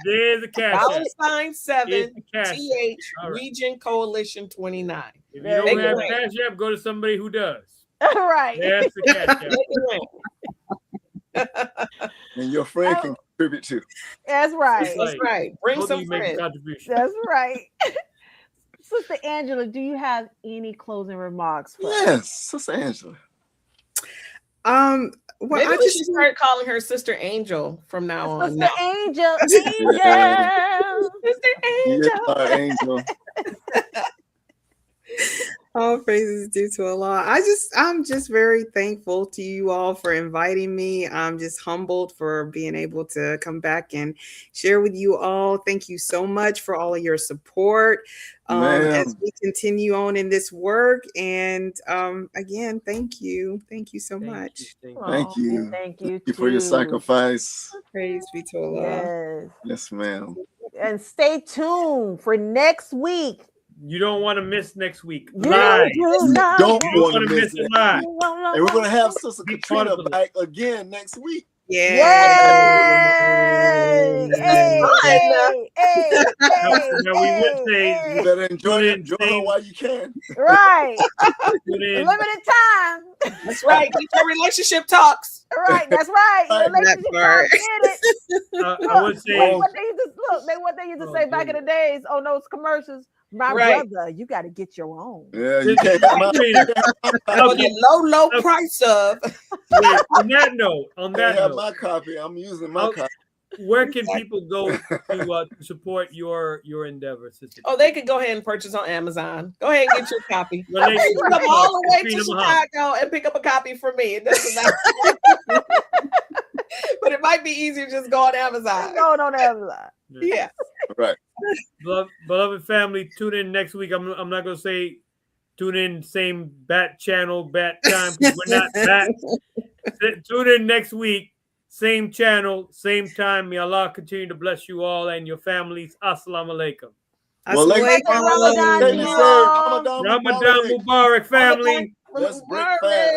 There's the cash. $7 TH Region Coalition 29. If you don't have Cash App, go to somebody who does. Right. That's the Cash App. And your friend can contribute too. That's right. That's right. Bring some friends. That's right. Sister Angela, do you have any closing remarks for us? Yes, Sister Angela. Well, maybe we should start calling her Sister Angel from now on. Sister Angel, Angel, Sister Angel. Yeah, Angel. All praises due to Allah. I'm just very thankful to you all for inviting me. I'm just humbled for being able to come back and share with you all. Thank you so much for all of your support as we continue on in this work. And again, thank you. Thank you so much. Thank you. Thank you for your sacrifice. Praise be to Allah. Yes, ma'am. And stay tuned for next week. You don't want to miss next week. You don't want to miss it live. And we're going to have Sister Katrina back again next week. Yeah. You better enjoy it while you can. Right. Limited time. That's right. Get your relationship talks. Right. That's right. Relationship talks. I would say what they used to say back in the days on those commercials. My brother, you got to get your own. Yeah, you can't have the low price of. Wait, on that note, my copy. I'm using my copy. Where can people go to support your endeavor, sister? Oh, they could go ahead and purchase on Amazon. Go ahead and get your copy. Come all the way to Chicago and pick up a copy for me. It doesn't matter. But it might be easier just go on Amazon. Going on Amazon. Yeah. Right. Beloved family, tune in next week. I'm not going to say tune in same bat channel, bat time, because we're not bat. Tune in next week, same channel, same time. May Allah continue to bless you all and your families. Assalamu alaikum. Ramadan Mubarak, family. Let's break fast.